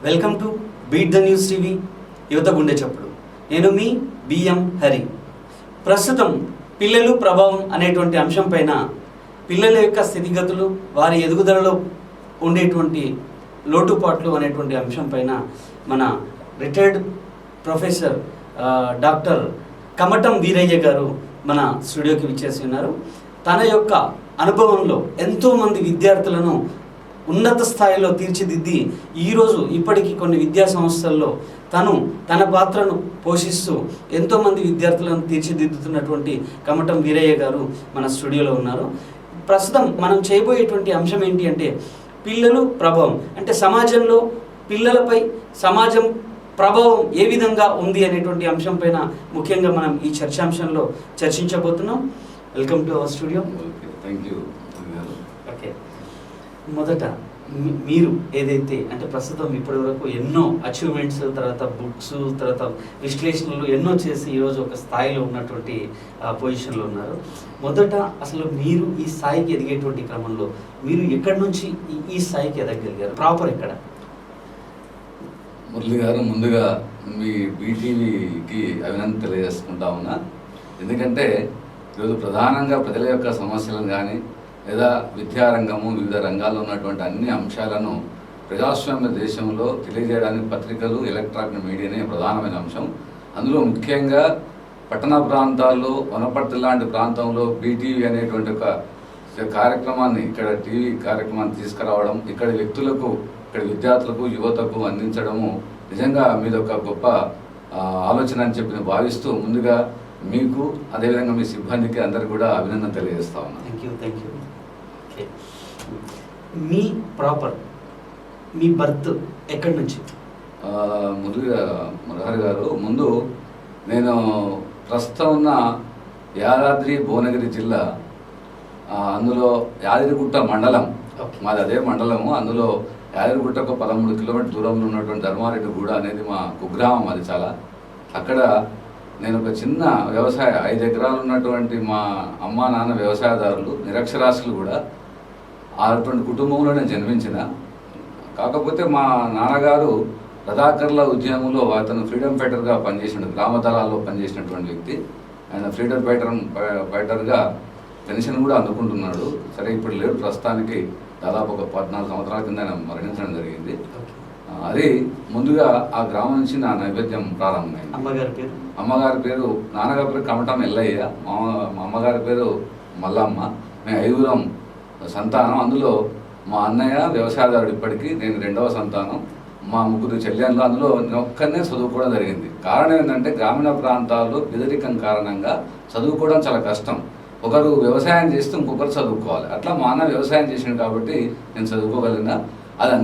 Welcome to beat the news TV యువత గుండె చప్పుడు. నేను మీ బిఎం హరి. ప్రస్తుతం పిల్లలు ప్రభావం అనేటువంటి అంశం పైన పిల్లల యొక్క స్థితిగతులు, వారి ఎదుగుదలలో ఉండేటువంటి లోటుపాట్లు అనేటువంటి అంశం పైన మన retired professor doctor Kamatam Veeraiah గారు మన స్టూడియోకి విచ్చేసి ఉన్నారు. తన యొక్క అనుభవంలో ఎంతోమంది విద్యార్థులను ఉన్నత స్థాయిలో తీర్చిదిద్ది ఈరోజు ఇప్పటికీ కొన్ని విద్యా సంస్థల్లో తన పాత్రను పోషిస్తూ ఎంతోమంది విద్యార్థులను తీర్చిదిద్దుతున్నటువంటి కమటం వీరయ్య గారు మన స్టూడియోలో ఉన్నారు. ప్రస్తుతం మనం చేయబోయేటువంటి అంశం ఏంటి అంటే పిల్లలు ప్రభావం, అంటే సమాజంలో పిల్లలపై సమాజం ప్రభావం ఏ విధంగా ఉంది అనేటువంటి అంశం పైన ముఖ్యంగా మనం ఈ చర్చాంశంలో చర్చించబోతున్నాం. Welcome to our studio. Thank you. Okay, మొదట మీరు ఏదైతే అంటే ప్రస్తుతం ఇప్పటి వరకు ఎన్నో అచీవ్మెంట్స్, తర్వాత బుక్స్, తర్వాత విశ్లేషణలు ఎన్నో చేసి ఈరోజు ఒక స్థాయిలో ఉన్నటువంటి పొజిషన్లో ఉన్నారు. మొదట అసలు మీరు ఈ స్థాయికి ఎదిగేటువంటి క్రమంలో మీరు ఎక్కడి నుంచి ఈ స్థాయికి ఎదగలిగారు? ప్రాపర్ ఎక్కడ? మురళి గారు, ముందుగా మీ బీటీవీకి అభినందన తెలియజేసుకుంటా ఉన్నా. ఎందుకంటే ఈరోజు ప్రధానంగా ప్రజల యొక్క సమస్యలను కానీ లేదా విద్యారంగము, వివిధ రంగాల్లో ఉన్నటువంటి అన్ని అంశాలను ప్రజాస్వామ్య దేశంలో తెలియజేయడానికి పత్రికలు, ఎలక్ట్రానిక్ మీడియానే ప్రధానమైన అంశం. అందులో ముఖ్యంగా పట్టణ ప్రాంతాల్లో, వనపర్తి లాంటి ప్రాంతంలో బీటీవీ అనేటువంటి ఒక కార్యక్రమాన్ని, ఇక్కడ టీవీ కార్యక్రమాన్ని తీసుకురావడం, ఇక్కడ వ్యక్తులకు, ఇక్కడ విద్యార్థులకు, యువతకు అందించడము నిజంగా మీదొక గొప్ప ఆలోచన అని చెప్పి భావిస్తూ ముందుగా మీకు, అదేవిధంగా మీ సిబ్బందికి అందరికీ కూడా అభినందన తెలియజేస్తా ఉన్నాను. Thank you. Okay, me proper me birth ఎక్కడి నుంచి? మురహరి గారు, ముందు నేను ప్రస్తుతం ఉన్న యాదాద్రి భువనగిరి జిల్లా, అందులో యాదగిరిగుట్ట మండలం, మాది అదే మండలము. అందులో యాదగిరిగుట్టకు 13 కిలోమీటర్ దూరంలో ఉన్నటువంటి ధర్మారెడ్డిగూడ అనేది మా కుగ్రామం. అది చాలా అక్కడ నేను ఒక చిన్న వ్యవసాయ 5 ఎకరాలు ఉన్నటువంటి మా అమ్మ నాన్న వ్యవసాయదారులు, నిరక్షరాస్యులు కూడా. అటువంటి కుటుంబంలో నేను జన్మించిన. కాకపోతే మా నాన్నగారు రథాకర్ల ఉద్యమంలో అతను ఫ్రీడమ్ ఫైటర్గా పనిచేసిన, గ్రామ దళాల్లో పనిచేసినటువంటి వ్యక్తి. ఆయన ఫ్రీడమ్ ఫైటర్గా పెన్షన్ కూడా అందుకుంటున్నాడు. సరే, ఇప్పుడు లేడు ప్రస్తుతానికి. దాదాపు ఒక 14 సంవత్సరాల కింద ఆయన మరణించడం జరిగింది. అది ముందుగా ఆ గ్రామం నుంచి నా నైవేద్యం ప్రారంభమైంది. అమ్మగారి పేరు, నాన్నగారి పేరు కమటం ఎల్లయ్య, మా అమ్మగారి పేరు మల్లమ్మ. మేము 5గురం సంతానం. అందులో మా అన్నయ్య వ్యవసాయదారుడు, ఇప్పటికీ నేను 2వ సంతానం. మా 3 చెల్లెళ్ళు. అందులో నేను ఒక్కనే చదువుకోవడం జరిగింది. కారణం ఏంటంటే గ్రామీణ ప్రాంతాల్లో పేదరికం కారణంగా చదువుకోవడం చాలా కష్టం. ఒకరు వ్యవసాయం చేస్తూ ఇంకొకరు చదువుకోవాలి. అట్లా మా అన్న వ్యవసాయం చేసిండు కాబట్టి నేను చదువుకోగలిగినా. అది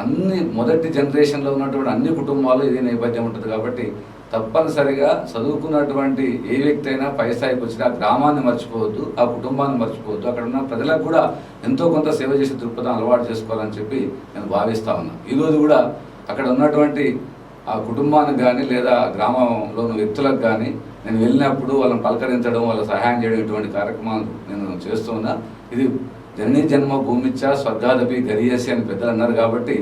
అన్ని మొదటి జనరేషన్లో ఉన్నటువంటి అన్ని కుటుంబాలు ఇదే నేపథ్యం ఉంటుంది కాబట్టి తప్పనిసరిగా చదువుకున్నటువంటి ఏ వ్యక్తి అయినా పై స్థాయికి వచ్చినా ఆ గ్రామాన్ని మర్చిపోవద్దు, ఆ కుటుంబాన్ని మర్చిపోవద్దు, అక్కడ ఉన్న ప్రజలకు కూడా ఎంతో కొంత సేవ చేసే దృక్పథం అలవాటు చేసుకోవాలని చెప్పి నేను భావిస్తా ఉన్నాను. ఈరోజు కూడా అక్కడ ఉన్నటువంటి ఆ కుటుంబానికి కానీ లేదా గ్రామంలో ఉన్న వ్యక్తులకు కానీ నేను వెళ్ళినప్పుడు వాళ్ళని పలకరించడం, వాళ్ళ సహాయం చేయడం, ఇటువంటి కార్యక్రమాలు నేను చేస్తూ ఉన్నా. ఇది జననీ జన్మ భూమిచ్చ స్వర్గాదపి గరియేసి అని పెద్దలు అన్నారు కాబట్టి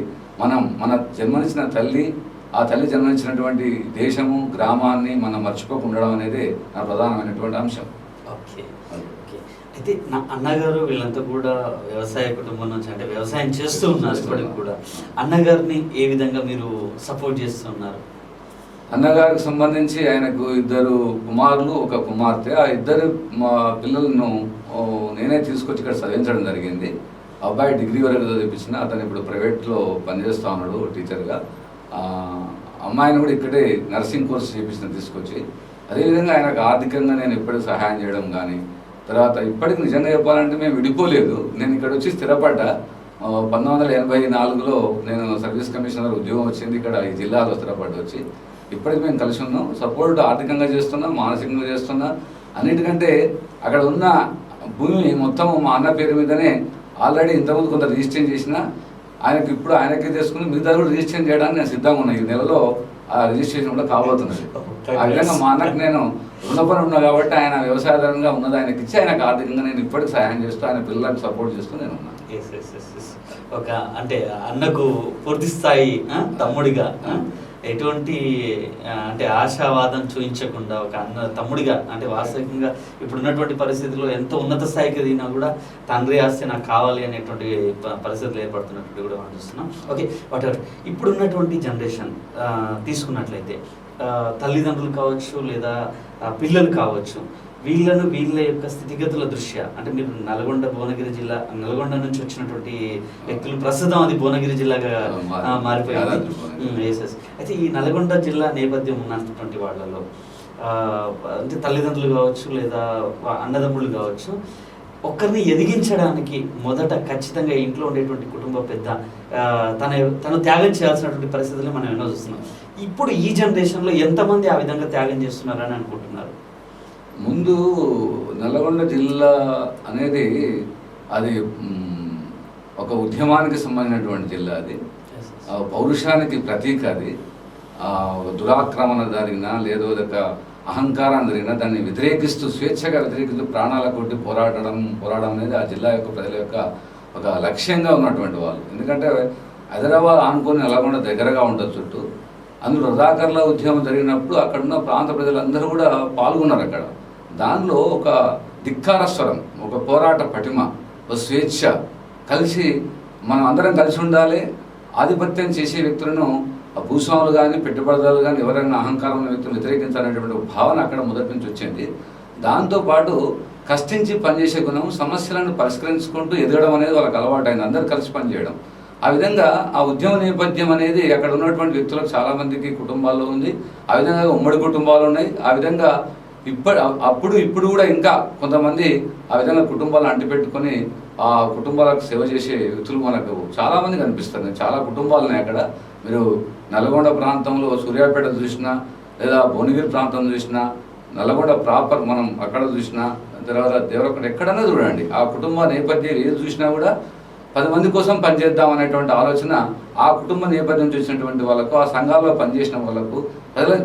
మన జన్మనిచ్చిన తల్లి, ఆ తల్లి జన్మనిచ్చినటువంటి దేశము, గ్రామాన్ని మనం మర్చిపోకుండా ఉండడం అనేది నా ప్రధానమైనటువంటి అంశం. ఓకే, అయితే నా అన్నగారు వీళ్ళంతా కూడా వ్యవసాయ కుటుంబం నుంచి, అంటే వ్యవసాయం చేస్తూ ఉన్నారు ఇప్పటికి కూడా. అన్నగారిని ఏ విధంగా మీరు సపోర్ట్ చేస్తున్నారు? అన్నగారికి సంబంధించి ఆయనకు 2 కుమారులు, 1 కుమార్తె. ఆ 2 మా పిల్లలను నేనే తీసుకొచ్చి ఇక్కడ చదివించడం జరిగింది. అబ్బాయి డిగ్రీ వరకు చదివించిన, అతను ఇప్పుడు ప్రైవేట్లో పనిచేస్తూ ఉన్నాడు టీచర్గా. అమ్మాయిని కూడా ఇక్కడే నర్సింగ్ కోర్స్ చేయించిన తీసుకొచ్చి. అదేవిధంగా ఆయనకు ఆర్థికంగా నేను ఎప్పటికీ సహాయం చేయడం కానీ, తర్వాత ఇప్పటికి నిజంగా చెప్పాలంటే మేము విడిపోలేదు. నేను ఇక్కడ వచ్చి స్థిరపడ్డా. 1984లో నేను సర్వీస్ కమిషనర్ ఉద్యోగం వచ్చింది ఇక్కడ ఈ జిల్లాలో స్థిరపడి వచ్చి. ఇప్పటికి మేము కలిసి ఉన్నాం. సపోర్ట్ ఆర్థికంగా చేస్తున్నా, మానసికంగా చేస్తున్నా. అన్నిటికంటే అక్కడ ఉన్న భూమి మొత్తం మా అన్న పేరు మీదనే ఆల్రెడీ ఇంతకుముందు కొంత రిజిస్ట్రేషన్ చేసిన, ఆయనకే చేసుకుని మిగతా కూడా రిజిస్ట్రేషన్ చేయడానికి నేను సిద్ధంగా ఉన్నా. ఈ నెలలో ఆ రిజిస్ట్రేషన్ కూడా కాబోతున్నది. ఆ విధంగా మా అన్నకు నేను రుణపడి ఉన్నా కాబట్టి ఆయన వ్యవసాయదారుగా ఉన్నది ఆయనకి ఇచ్చి ఆయనకు ఆర్థికంగా నేను ఇప్పటికి సహాయం చేస్తూ ఆయన పిల్లలకు సపోర్ట్ చేస్తూ నేను ఉన్నాను. Yes yes yes yes. ఒక అంటే అన్నకు పూర్తి స్థాయి తమ్ముడిగా ఎటువంటి అంటే ఆశావాదం చూపించకుండా ఒక అన్న తమ్ముడిగా అంటే వాస్తవికంగా ఇప్పుడున్నటువంటి పరిస్థితుల్లో ఎంతో ఉన్నత స్థాయికి ఎదిగినా కూడా తండ్రి ఆస్తి నాకు కావాలి అనేటువంటి పరిస్థితులు ఏర్పడుతున్నటువంటి కూడా మనం చూస్తున్నాం. ఓకే, వాట్ ఎవర్ ఇప్పుడున్నటువంటి జనరేషన్ తీసుకున్నట్లయితే తల్లిదండ్రులు కావచ్చు లేదా పిల్లలు కావచ్చు, వీళ్ళ యొక్క స్థితిగతుల దృష్ట్యా అంటే మీరు భువనగిరి జిల్లా నల్గొండ నుంచి వచ్చినటువంటి వ్యక్తులు ప్రస్తుతం అది భువనగిరి జిల్లాగా మారిపోయింది. అయితే ఈ నల్గొండ జిల్లా నేపథ్యం ఉన్నటువంటి వాళ్ళలో అంటే తల్లిదండ్రులు కావచ్చు లేదా అన్నదమ్ముళ్ళు కావచ్చు, ఒక్కరిని ఎదిగించడానికి మొదట ఖచ్చితంగా ఇంట్లో ఉండేటువంటి కుటుంబ పెద్ద తను త్యాగం చేయాల్సినటువంటి పరిస్థితులు మనం ఎన్నో చూస్తున్నాం. ఇప్పుడు ఈ జనరేషన్లో ఎంతమంది ఆ విధంగా త్యాగం చేస్తున్నారని అనుకుంటున్నారు? ముందు నల్గొండ జిల్లా అనేది అది ఒక ఉద్యమానికి సంబంధించినటువంటి జిల్లా. అది పౌరుషానికి ప్రతీక. అది దురాక్రమణ జరిగినా లేదో ఒక అహంకారం జరిగినా దాన్ని వ్యతిరేకిస్తూ స్వేచ్ఛగా వ్యతిరేకిస్తూ ప్రాణాల కొట్టి పోరాడడం అనేది ఆ జిల్లా యొక్క ప్రజల యొక్క ఒక లక్ష్యంగా ఉన్నటువంటి వాళ్ళు. ఎందుకంటే హైదరాబాద్ ఆనుకొని నల్గొండ దగ్గరగా ఉంటుంది చుట్టూ. అందులో రజాకర్ల ఉద్యమం జరిగినప్పుడు అక్కడున్న ప్రాంత ప్రజలందరూ కూడా పాల్గొన్నారు. అక్కడ దానిలో ఒక ధిక్కార స్వరం, ఒక పోరాట పటిమ, ఒక స్వేచ్ఛ, కలిసి మనం అందరం కలిసి ఉండాలి, ఆధిపత్యం చేసే వ్యక్తులను భూస్వాములు కానీ పెట్టుబడిదారులు కానీ ఎవరైనా అహంకారం ఉన్న వ్యక్తులను వ్యతిరేకించాలనేటువంటి ఒక భావన అక్కడ మొదటి నుంచి వచ్చింది. దాంతోపాటు కష్టించి పనిచేసే గుణం, సమస్యలను పరిష్కరించుకుంటూ ఎదగడం అనేది వాళ్ళకి అలవాటైంది, అందరూ కలిసి పనిచేయడం. ఆ విధంగా ఆ ఉద్యమ నేపథ్యం అనేది అక్కడ ఉన్నటువంటి వ్యక్తులకు చాలామందికి కుటుంబాల్లో ఉంది. ఆ విధంగా ఉమ్మడి కుటుంబాలు ఉన్నాయి. ఆ విధంగా ఇప్పుడు కూడా ఇంకా కొంతమంది ఆ విధంగా కుటుంబాలను అంటిపెట్టుకొని ఆ కుటుంబాలకు సేవ చేసే వ్యక్తులు మనకు చాలామంది కనిపిస్తారు. చాలా కుటుంబాలు ఉన్నాయి అక్కడ. మీరు నల్గొండ ప్రాంతంలో సూర్యాపేట చూసినా లేదా భువనగిరి ప్రాంతం చూసినా, నల్గొండ ప్రాపర్ మనం అక్కడ చూసినా, తర్వాత దేవరకొండ ఎక్కడన్నా చూడండి, ఆ కుటుంబ నేపథ్యం ఏది చూసినా కూడా 10 మంది కోసం పనిచేద్దాం అనేటువంటి ఆలోచన ఆ కుటుంబ నేపథ్యం చూసినటువంటి వాళ్ళకు, ఆ సంఘాల్లో పనిచేసిన వాళ్ళకు,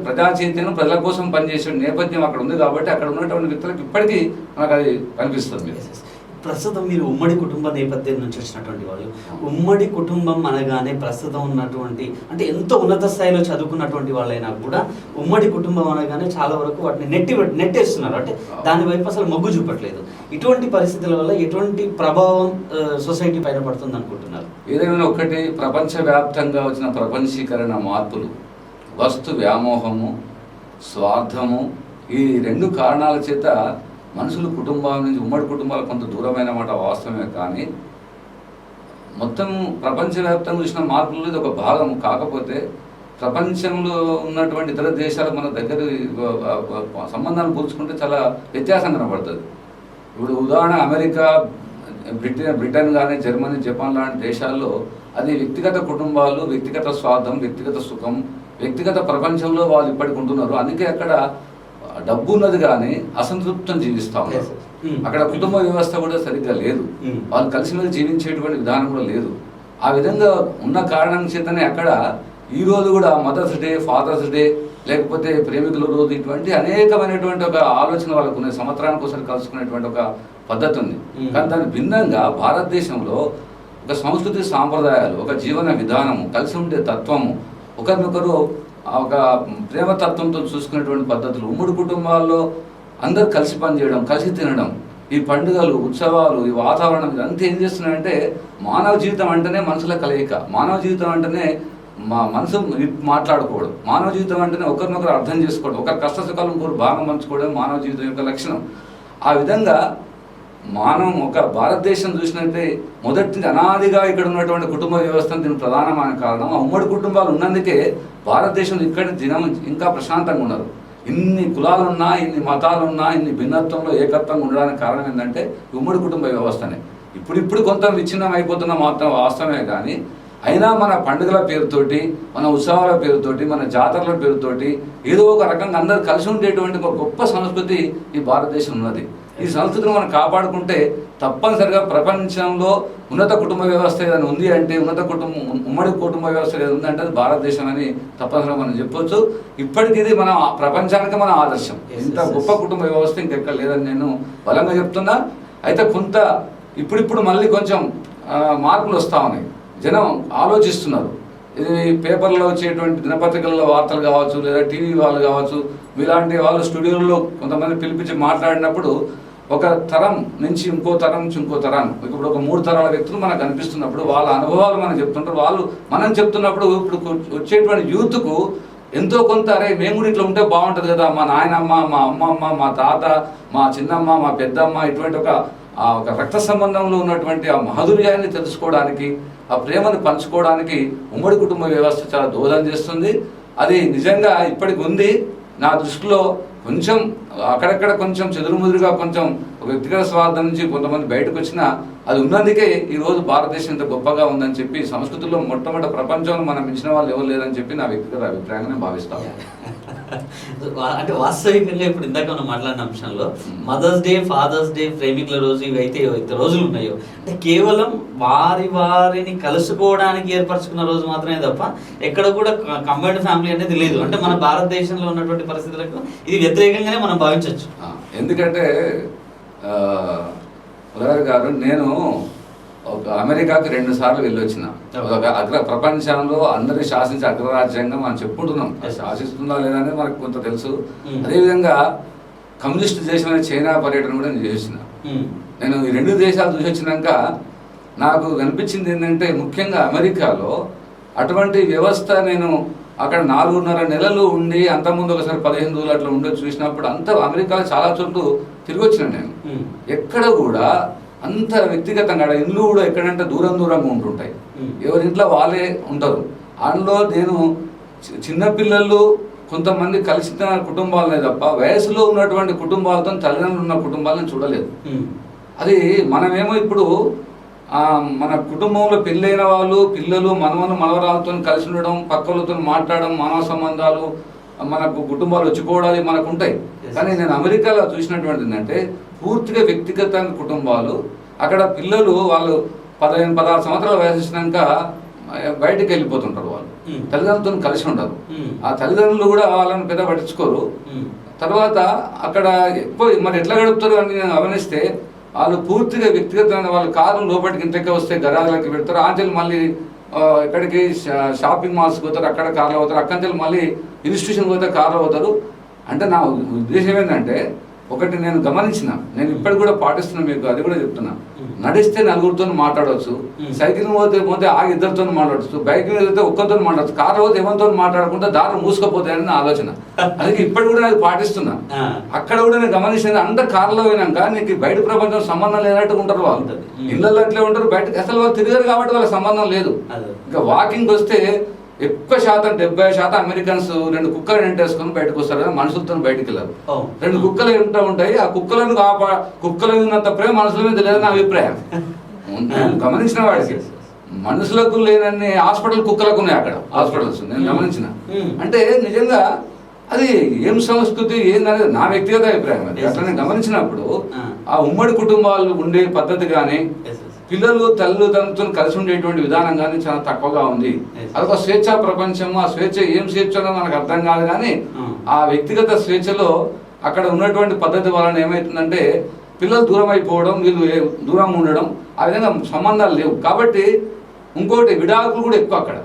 ప్రజా చైతన్యం ప్రజల కోసం పనిచేసే నేపథ్యం అక్కడ ఉంది. కాబట్టి అక్కడ ఉన్నటువంటి వ్యక్తులకు ఇప్పటికీ మనకు అది కనిపిస్తుంది. ప్రస్తుతం మీరు ఉమ్మడి కుటుంబ నేపథ్యం నుంచి వచ్చినటువంటి వాళ్ళు, ఉమ్మడి కుటుంబం అనగానే ప్రస్తుతం ఉన్నటువంటి అంటే ఎంతో ఉన్నత స్థాయిలో చదువుకున్నటువంటి వాళ్ళైనా కూడా ఉమ్మడి కుటుంబం అనగానే చాలా వరకు వాటిని నెట్టేస్తున్నారు. అంటే దాని వైపు అసలు మొగ్గు చూపట్లేదు. ఇటువంటి పరిస్థితుల వల్ల ఎటువంటి ప్రభావం సొసైటీ పైన పడుతుంది అనుకుంటున్నారు? ఏదైనా ఒకటి, ప్రపంచవ్యాప్తంగా వచ్చిన ప్రపంచీకరణ మార్పులు, వస్తు వ్యామోహము, స్వార్థము, ఈ 2 కారణాల చేత మనుషులు కుటుంబాల నుంచి ఉమ్మడి కుటుంబాలు కొంత దూరమైన మాట వాస్తవమే. కానీ మొత్తం ప్రపంచవ్యాప్తంగా చూసిన మార్పులు ఇది ఒక భాగం. కాకపోతే ప్రపంచంలో ఉన్నటువంటి ఇతర దేశాలు మన దగ్గర సంబంధాలు పోల్చుకుంటే చాలా వ్యత్యాసం కనబడుతుంది. ఇప్పుడు ఉదాహరణ అమెరికా, బ్రిటన్ కానీ జర్మనీ, జపాన్ లాంటి దేశాల్లో అది వ్యక్తిగత కుటుంబాలు, వ్యక్తిగత స్వార్థం, వ్యక్తిగత సుఖం, వ్యక్తిగత ప్రపంచంలో వాళ్ళు ఇప్పటికి ఉంటున్నారు. అందుకే అక్కడ డబ్బు ఉన్నది కానీ అసంతృప్తం జీవిస్తూ ఉన్నారు. అక్కడ కుటుంబ వ్యవస్థ కూడా సరిగ్గా లేదు. వాళ్ళు కలిసిమెలిసి జీవించేటువంటి విధానం కూడా లేదు. ఆ విధంగా ఉన్న కారణం చేతనే అక్కడ ఈ రోజు కూడా మదర్స్ డే, ఫాదర్స్ డే, లేకపోతే ప్రేమికుల రోజు, ఇటువంటి అనేకమైనటువంటి ఒక ఆలోచన వాళ్ళకు ఉన్నాయి. సంవత్సరానికి ఒకసారి కలుసుకునేటువంటి ఒక పద్ధతి ఉంది. కానీ దాని భిన్నంగా భారతదేశంలో ఒక సంస్కృతి సాంప్రదాయాలు, ఒక జీవన విధానము, కలిసి ఉండే తత్వము, ఒకరినొకరు ఒక ప్రేమతత్వంతో చూసుకునేటువంటి పద్ధతులు, ఉమ్మడి కుటుంబాల్లో అందరూ కలిసి పనిచేయడం, కలిసి తినడం, ఈ పండుగలు, ఉత్సవాలు, ఈ వాతావరణం, ఇదంతా ఏం చేస్తున్నాయంటే మానవ జీవితం అంటేనే మనుషుల కలయిక, మానవ జీవితం అంటేనే మనసు మాట్లాడుకోవడం, మానవ జీవితం అంటేనే ఒకరినొకరు అర్థం చేసుకోవడం, ఒకరి కష్ట సుఖాలు ఇంకొకరు భాగం పంచుకోవడం మానవ జీవితం యొక్క లక్షణం. ఆ విధంగా మనం ఒక భారతదేశం చూసినట్టే మొదటి అనాదిగా ఇక్కడ ఉన్నటువంటి కుటుంబ వ్యవస్థ దీనికి ప్రధానమైన కారణం. ఆ ఉమ్మడి కుటుంబాలు ఉన్నందుకే భారతదేశంలో ఇక్కడ దినం ఇంకా ప్రశాంతంగా ఉన్నారు. ఇన్ని కులాలున్నా, ఇన్ని మతాలున్నా, ఇన్ని భిన్నత్వంలో ఏకత్వంగా ఉండడానికి కారణం ఏంటంటే ఉమ్మడి కుటుంబ వ్యవస్థనే. ఇప్పుడు కొంత విచ్ఛిన్నం అయిపోతున్న మాత్రం వాస్తవమే. కానీ అయినా మన పండుగల పేరుతోటి, మన ఉత్సవాల పేరుతోటి, మన జాతరల పేరుతోటి ఏదో ఒక రకంగా అందరూ కలిసి ఉండేటువంటి ఒక గొప్ప సంస్కృతి ఈ భారతదేశం ఉన్నది. ఈ సంస్కృతిని మనం కాపాడుకుంటే తప్పనిసరిగా ప్రపంచంలో ఉన్నత కుటుంబ వ్యవస్థ ఏదైనా ఉంది అంటే, ఉమ్మడి కుటుంబ వ్యవస్థ ఏదైనా ఉందంటే అది భారతదేశం అని తప్పనిసరిగా మనం చెప్పొచ్చు. ఇప్పటికీ ఇది మన ప్రపంచానికి మన ఆదర్శం. ఇంత గొప్ప కుటుంబ వ్యవస్థ ఇంకెక్కడ లేదని నేను బలంగా చెప్తున్నా. అయితే కొంత ఇప్పుడు మళ్ళీ కొంచెం మార్పులు వస్తూ ఉన్నాయి. జనం ఆలోచిస్తున్నారు. ఇది పేపర్లో వచ్చేటువంటి దినపత్రికల్లో వార్తలు కావచ్చు, లేదా టీవీ వాళ్ళు కావచ్చు, ఇలాంటి వాళ్ళు స్టూడియోలో కొంతమంది పిలిపించి మాట్లాడినప్పుడు ఒక తరం నుంచి ఇంకో తరం నుంచి ఇంకో తరం, ఇప్పుడు ఒక 3 తరాల వ్యక్తులు మనకు కనిపిస్తున్నప్పుడు వాళ్ళ అనుభవాలు మనం చెప్తుంటారు. వాళ్ళు మనం చెప్తున్నప్పుడు ఇప్పుడు వచ్చేటువంటి యూత్కు ఎంతో కొంత అరే మేము కూడా ఇట్లా ఉంటే బాగుంటుంది కదా, మా నాయనమ్మ, మా అమ్మమ్మ, మా తాత, మా చిన్నమ్మ, మా పెద్దమ్మ, ఇటువంటి ఒక రక్త సంబంధంలో ఉన్నటువంటి ఆ మాధుర్యాన్ని తెలుసుకోవడానికి, ఆ ప్రేమను పంచుకోవడానికి ఉమ్మడి కుటుంబ వ్యవస్థ చాలా దోహదం చేస్తుంది. అది నిజంగా ఇప్పటికి ఉంది. నా దృష్టిలో కొంచెం అక్కడక్కడ కొంచెం చెదురుముదురుగా కొంచెం ఒక వ్యక్తిగత స్వార్థం నుంచి కొంతమంది బయటకు వచ్చినా అది ఉన్నందుకే ఈరోజు భారతదేశం ఇంత గొప్పగా ఉందని చెప్పి, సంస్కృతిలో మొట్టమొదటి ప్రపంచంలో మనం మించిన వాళ్ళు ఎవరు లేదని చెప్పి నా వ్యక్తిగత అభిప్రాయంగా నేను భావిస్తాను. అంటే వాస్తవికంగా ఇప్పుడు ఇందాక మనం మాట్లాడిన అంశంలో మదర్స్ డే, ఫాదర్స్ డే, ప్రేమికుల రోజు, ఇవి అయితే రోజులు ఉన్నాయో అంటే కేవలం వారిని కలుసుకోవడానికి ఏర్పరచుకున్న రోజు మాత్రమే తప్ప ఎక్కడ కూడా కంబైన్డ్ ఫ్యామిలీ అనేది లేదు. అంటే మన భారతదేశంలో ఉన్నటువంటి పరిస్థితులకు ఇది వ్యతిరేకంగానే మనం భావించవచ్చు. ఎందుకంటే ఉదయ్ గారు, నేను ఒక అమెరికాకి 2 సార్లు వెళ్ళొచ్చిన. ప్రపంచంలో అందరి శాసించే అగ్రరాజ్యంగా మనం చెప్పుకుంటున్నాం. శాసిస్తుందా లేదా అనేది మనకు కొంత తెలుసు. అదేవిధంగా కమ్యూనిస్ట్ దేశమైన చైనా పర్యటన కూడా నేను చేసిన. నేను ఈ 2 దేశాలు చూసి వచ్చినాక నాకు కనిపించింది ఏంటంటే, ముఖ్యంగా అమెరికాలో అటువంటి వ్యవస్థ నేను అక్కడ 4.5 నెలలు ఉండి, అంతకుముందు ఒకసారి 15 రోజులు అట్లా ఉండొచ్చు చూసినప్పుడు అంత అమెరికాలో చాలా చోట్ల తిరిగి వచ్చినాను నేను. ఎక్కడ కూడా అంత వ్యక్తిగతంగా ఇల్లు కూడా ఎక్కడంటే దూరంగా ఉంటుంటాయి. ఎవరింట్లో వాళ్ళే ఉంటారు. అందులో నేను చిన్నపిల్లలు కొంతమంది కలిసిన కుటుంబాలనే తప్ప వయసులో ఉన్నటువంటి కుటుంబాలతో తల్లిదండ్రులు ఉన్న మాత్రం చూడలేదు. అది మనమేమో ఇప్పుడు మన కుటుంబంలో పెళ్ళైన వాళ్ళు పిల్లలు మనవరాలతో కలిసి ఉండడం, పక్కలతో మాట్లాడడం, మానవ సంబంధాలు, మనకు కుటుంబాలు వచ్చిపోవడాలు మనకు ఉంటాయి. కానీ నేను అమెరికాలో చూసినటువంటిది ఏంటంటే పూర్తిగా వ్యక్తిగత కుటుంబాలు. అక్కడ పిల్లలు వాళ్ళు 15-16 సంవత్సరాల వయసు వచ్చినాక బయటికి వెళ్ళిపోతుంటారు. వాళ్ళు తల్లిదండ్రులతో కలిసి ఉండరు. ఆ తల్లిదండ్రులు కూడా వాళ్ళని పెద్ద పట్టించుకోరు. తర్వాత అక్కడ ఎక్కువ మరి ఎట్లా గడుపుతారు అని నేను గమనిస్తే వాళ్ళు పూర్తిగా వ్యక్తిగతమైన వాళ్ళ కారు లోపలికి ఇంతకే వస్తే గరాజులకి పెడతారు. ఆంచెలు మళ్ళీ ఎక్కడికి షాపింగ్ మాల్స్కి పోతారు, అక్కడ కార్లో పోతారు. అక్కడి నుంచి మళ్ళీ ఇన్స్టిట్యూషన్కి పోతే కార్లో పోతారు. అంటే నా ఉద్దేశం ఏంటంటే, ఒకటి నేను గమనించిన, నేను ఇప్పటికి కూడా పాటిస్తున్నా, మీకు అది కూడా చెప్తున్నా. నడిస్తే 4గురితో మాట్లాడవచ్చు, సైకిల్ పోతే ఆ 2 మాట్లాడచ్చు, బైక్ మీద పోతే ఒక్కరితో మాట్లాడచ్చు, కార్లో పోతే ఎవరితో మాట్లాడకుండా దారులు మూసుకపోతాయని నా ఆలోచన. అందుకే ఇప్పటికి కూడా అది పాటిస్తున్నా. అక్కడ కూడా నేను గమనించింది, అందరు కార్లో పోయినాక నీకు బయట ప్రపంచం సంబంధం లేనట్టుగా ఉంటారు. వాళ్ళు ఇళ్ళల్లో అట్లే ఉంటారు, బయటకు అసలు వాళ్ళు తిరిగారు కాబట్టి వాళ్ళకి సంబంధం లేదు. ఇంకా వాకింగ్ వస్తే ఎక్కువ శాతం 70% అమెరికన్స్ 2 కుక్కలు ఎంటేసుకొని బయటకు వస్తారు కదా, మనుషులతో బయటకు వెళ్ళారు. 2 కుక్కలు ఎంటూ ఉంటాయి. ఆ కుక్కలు ఉన్నంత ప్రేమ మనుషుల మీద లేదని నా అభిప్రాయం. గమనించిన వాడికి మనుషులకు లేనన్ని హాస్పిటల్ కుక్కలకు ఉన్నాయి అక్కడ హాస్పిటల్స్. నేను గమనించిన. అంటే నిజంగా అది ఏం సంస్కృతి ఏందనేది నా వ్యక్తిగత అభిప్రాయం. అది అట్లా నేను గమనించినప్పుడు ఆ ఉమ్మడి కుటుంబాలు ఉండే పద్ధతి కానీ, పిల్లలు తల్లిదండ్రులతో కలిసి ఉండేటువంటి విధానం కానీ చాలా తక్కువగా ఉంది. అదొక స్వేచ్ఛా ప్రపంచం. ఆ స్వేచ్ఛ ఏం స్వేచ్ఛనో మనకు అర్థం కాదు. కానీ ఆ వ్యక్తిగత స్వేచ్ఛలో అక్కడ ఉన్నటువంటి పద్ధతి వలన ఏమవుతుందంటే పిల్లలు దూరం అయిపోవడం, వీళ్ళు దూరంగా ఉండడం, ఆ విధంగా సంబంధాలు లేవు. కాబట్టి ఇంకోటి విడాకులు కూడా ఎక్కువ అక్కడ.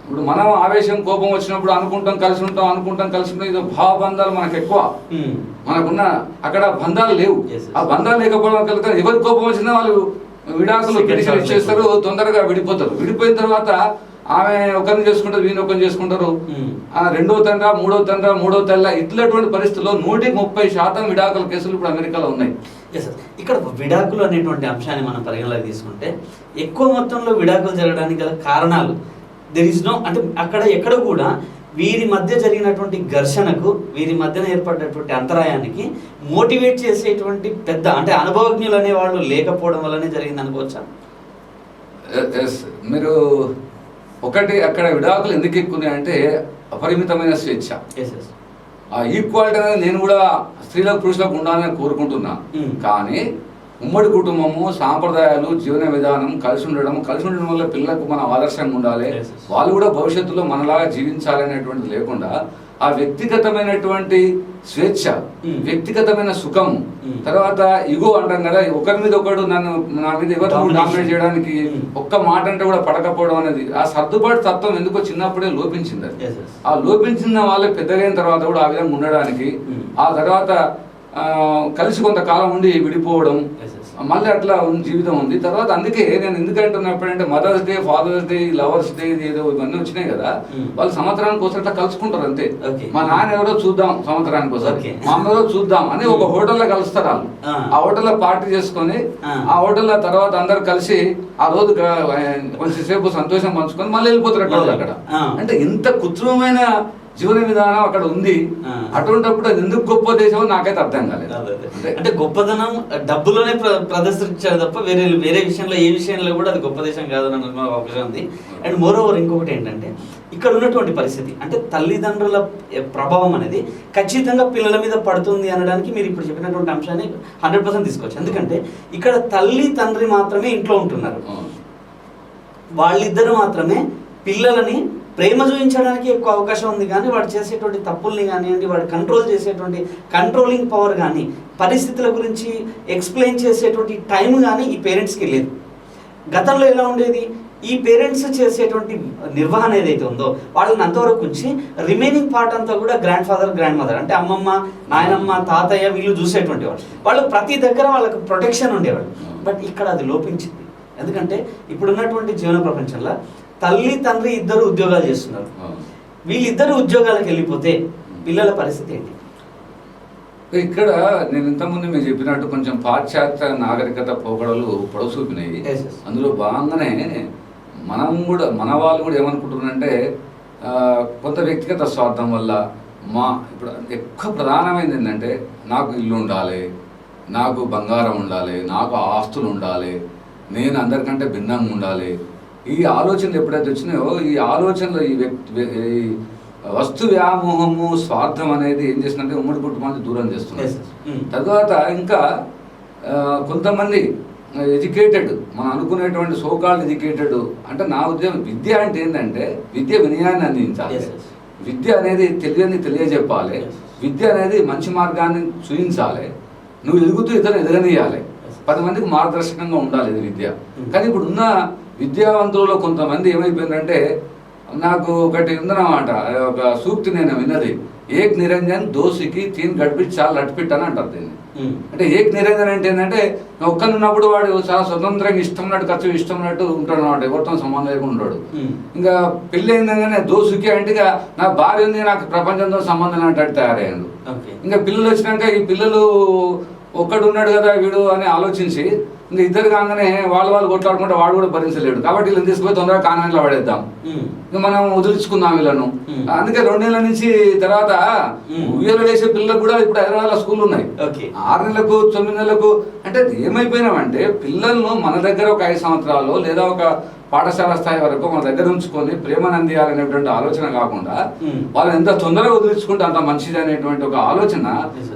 ఇప్పుడు మనం ఆవేశం కోపం వచ్చినప్పుడు అనుకుంటాం కలిసి ఉంటాం, ఇది భావబంధాలు మనకు ఎక్కువ. మనకున్న అక్కడ బంధాలు లేవు. ఆ బంధాలు లేకపోవడం కలిగితే ఎవరి కోపం వచ్చినా వాళ్ళు విడాకులు పిటిషన్ ఇచ్చేస్తారు, తొందరగా విడిపోతారు. విడిపోయిన తర్వాత ఆమె ఒకరిని చేసుకుంటారు, వీని ఒకరిని చేసుకుంటారు. 2వ తండ్రి, 3వ తండ్రి, 3వ తల్లి, ఇట్లాంటి పరిస్థితుల్లో 130% విడాకుల కేసులు ఇప్పుడు అమెరికాలో ఉన్నాయి. ఇక్కడ విడాకులు అనేటువంటి అంశాన్ని మనం పరిగణలోకి తీసుకుంటే ఎక్కువ మొత్తంలో విడాకులు జరగడానికి గల కారణాలు అంటే అక్కడ ఎక్కడ కూడా వీరి మధ్య జరిగినటువంటి ఘర్షణకు, వీరి మధ్యన ఏర్పడినటువంటి అంతరాయానికి మోటివేట్ చేసేటువంటి పెద్ద అంటే అనుభవజ్ఞులు అనేవాళ్ళు లేకపోవడం వల్లనే జరిగింది అనుకోవచ్చా? మీరు ఒకటి, అక్కడ విడాకులు ఎందుకు ఎక్కువ అంటే అపరిమితమైన స్వేచ్ఛ. ఆ ఈక్వాలిటీ అనేది నేను కూడా స్త్రీలకు పురుషులకు ఉండాలని కోరుకుంటున్నా. కానీ ఉమ్మడి కుటుంబము, సాంప్రదాయాలు, జీవన విధానం, కలిసి ఉండడం వల్ల పిల్లలకు మనం ఆదర్శంగా ఉండాలి, వాళ్ళు కూడా భవిష్యత్తులో మనలాగా జీవించాలి అనేటువంటిది లేకుండా ఆ వ్యక్తిగతమైనటువంటి స్వేచ్ఛ, వ్యక్తిగతమైన సుఖం, తర్వాత ఇగో అంటాం కదా, ఒకరి మీద ఒకడు నా మీద ఎవరు డామినేట్ చేయడానికి ఒక్క మాట అంటే కూడా పడకపోవడం అనేది, ఆ సర్దుబాటు తత్వం ఎందుకో చిన్నప్పుడే లోపించింది. అది ఆ లోపించిన వాళ్ళే పెద్దగైన తర్వాత కూడా ఆ విధంగా ఉండడానికి, ఆ తర్వాత కలిసి కొంతకాలం ఉండి విడిపోవడం, మళ్ళీ అట్లా జీవితం ఉంది. తర్వాత అందుకే నేను ఎందుకంటున్నప్పుడంటే mothers day, fathers day, lovers day ఏదో ఇవన్నీ వచ్చినాయి కదా, వాళ్ళు సంవత్సరానికి ఒకసారి అట్లా కలుసుకుంటారు అంతే. మా నాన్న ఎవరో చూద్దాం సంవత్సరానికి ఒకసారి, మా అమ్మ ఎవరో చూద్దాం అని ఒక హోటల్లో కలుస్తారు వాళ్ళు. ఆ హోటల్లో పార్టీ చేసుకొని ఆ హోటల్లో తర్వాత అందరు కలిసి ఆ రోజు కొంచెంసేపు సంతోషం పంచుకొని మళ్ళీ వెళ్ళిపోతారు అక్కడ. అంటే ఇంత కృత్రిమమైన జీవన విధానం అక్కడ ఉంది. అటువంటిప్పుడు అది ఎందుకు గొప్ప దేశం నాకైతే అర్థం కాలేదు. అంటే గొప్పదనం డబ్బులోనే ప్రదర్శించారు తప్ప వేరే విషయంలో ఏ విషయంలో కూడా అది గొప్ప దేశం కాదని అనుకున్న అవకాశం ఉంది. అండ్ మోర్ ఓవర్ ఇంకొకటి ఏంటంటే ఇక్కడ ఉన్నటువంటి పరిస్థితి అంటే తల్లిదండ్రుల ప్రభావం అనేది ఖచ్చితంగా పిల్లల మీద పడుతుంది అనడానికి మీరు ఇప్పుడు చెప్పినటువంటి అంశాన్ని 100% తీసుకోవచ్చు. ఎందుకంటే ఇక్కడ తల్లి తండ్రి మాత్రమే ఇంట్లో ఉంటున్నారు, వాళ్ళిద్దరు మాత్రమే పిల్లలని ప్రేమ చూపించడానికి ఎక్కువ అవకాశం ఉంది. కానీ వాడు చేసేటువంటి తప్పుల్ని కానివ్వండి, వాడు కంట్రోల్ చేసేటువంటి కంట్రోలింగ్ పవర్ కానీ, పరిస్థితుల గురించి ఎక్స్ప్లెయిన్ చేసేటువంటి టైం కానీ ఈ పేరెంట్స్కి లేదు. గతంలో ఎలా ఉండేది, ఈ పేరెంట్స్ చేసేటువంటి నిర్వహణ ఏదైతే ఉందో వాళ్ళని అంతవరకు ఉంచి రిమైనింగ్ పార్ట్ అంతా కూడా గ్రాండ్ ఫాదర్, గ్రాండ్ మదర్ అంటే అమ్మమ్మ, నాయనమ్మ, తాతయ్య వీళ్ళు చూసేటువంటి వాళ్ళు ప్రతి దగ్గర వాళ్ళకి ప్రొటెక్షన్ ఉండేవాళ్ళు. బట్ ఇక్కడ అది లోపించింది. ఎందుకంటే ఇప్పుడున్నటువంటి జీవన ప్రపంచంలో తల్లి తండ్రి ఇద్దరు ఉద్యోగాలు చేస్తున్నారు. వీళ్ళిద్దరు ఉద్యోగాలకు వెళ్ళిపోతే పిల్లల పరిస్థితి ఏంటి? ఇక్కడ నేను ఇంతకుముందు మీరు చెప్పినట్టు కొంచెం పాశ్చాత్య నాగరికత పోకడలు పొడవు చూపినాయి. అందులో భాగంగానే మన వాళ్ళు కూడా ఏమనుకుంటున్నారంటే కొంత వ్యక్తిగత స్వార్థం వల్ల ఇప్పుడు ఎక్కువ ప్రధానమైనది ఏంటంటే నాకు ఇల్లు ఉండాలి, నాకు బంగారం ఉండాలి, నాకు ఆస్తులు ఉండాలి, నేను అందరికంటే భిన్నంగా ఉండాలి. ఈ ఆలోచనలు ఎప్పుడైతే వచ్చినాయో ఈ ఆలోచనలు ఈ వస్తు వ్యామోహము, స్వార్థం అనేది ఏం చేస్తుందంటే ఉమ్మడి కుటుంబాన్ని దూరం చేస్తుంది. తర్వాత ఇంకా కొంతమంది ఎడ్యుకేటెడ్, మనం అనుకునేటువంటి సోకాల్డ్ ఎడ్యుకేటెడ్ అంటే నా ఉద్దేశం విద్య అంటే ఏంటంటే విద్య వినయాన్ని అందించాలి, విద్య అనేది తెలియజెప్పాలి, విద్య అనేది మంచి మార్గాన్ని చూపించాలి, నువ్వు ఎదుగుతూ ఇతరులు ఎదగనియాలి, 10 మందికి మార్గదర్శకంగా ఉండాలి ఇది విద్య. కానీ ఇప్పుడు ఉన్న విద్యావంతులలో కొంతమంది ఏమైపోయిందంటే, నాకు ఒకటి ఉందన్నమాట, ఒక సూక్తి నేను విన్నది, ఏక్ నిరంజన్ దోషికి 3 గడిపిట్ చాలా లట్పిట్ అని అంటారు దీన్ని. అంటే ఏక్ నిరంజన్ అంటే ఏంటంటే ఒక్కనున్నప్పుడు వాడు చాలా స్వతంత్రంగా ఇష్టం ఉన్నట్టు ఖర్చు ఇష్టం ఉన్నట్టు ఉంటాడు అనమాట, ఎవరితో సంబంధం లేకుండా ఉంటాడు. ఇంకా పెళ్ళి అయిందగానే దోషికి అంటే ఇక నా భార్య ఉంది, నాకు ప్రపంచంతో సంబంధం అంటే తయారయ్యాడు. ఇంకా పిల్లలు వచ్చినాక ఈ పిల్లలు ఒక్కడు ఉన్నాడు కదా వీడు అని ఆలోచించి ఇంకా ఇద్దరు కాగానే వాళ్ళు కొట్లాడుకుంటే వాడు కూడా భరించలేడు. కాబట్టి వీళ్ళని తీసుకుపోయి తొందరగా కాన్వెంట్లో పడేద్దాం, ఇంకా మనం వదిలించుకుందాం వీళ్ళను. అందుకే 2 నెలల నుంచి తర్వాత ఉయ్యాల వేసే పిల్లలకు కూడా ఇప్పుడు హైదరాబాద్లో స్కూల్ ఉన్నాయి. 6 నెలలకు 9 నెలలకు అంటే ఏమైపోయినామంటే పిల్లలను మన దగ్గర ఒక 5 సంవత్సరాలు లేదా ఒక పాఠశాల స్థాయి వరకు మన దగ్గర ఉంచుకొని ప్రేమను అందియాలనేటువంటి ఆలోచన కాకుండా వాళ్ళని ఎంత తొందరగా వదిలించుకుంటే అంత మంచిది అనేటువంటి ఒక ఆలోచన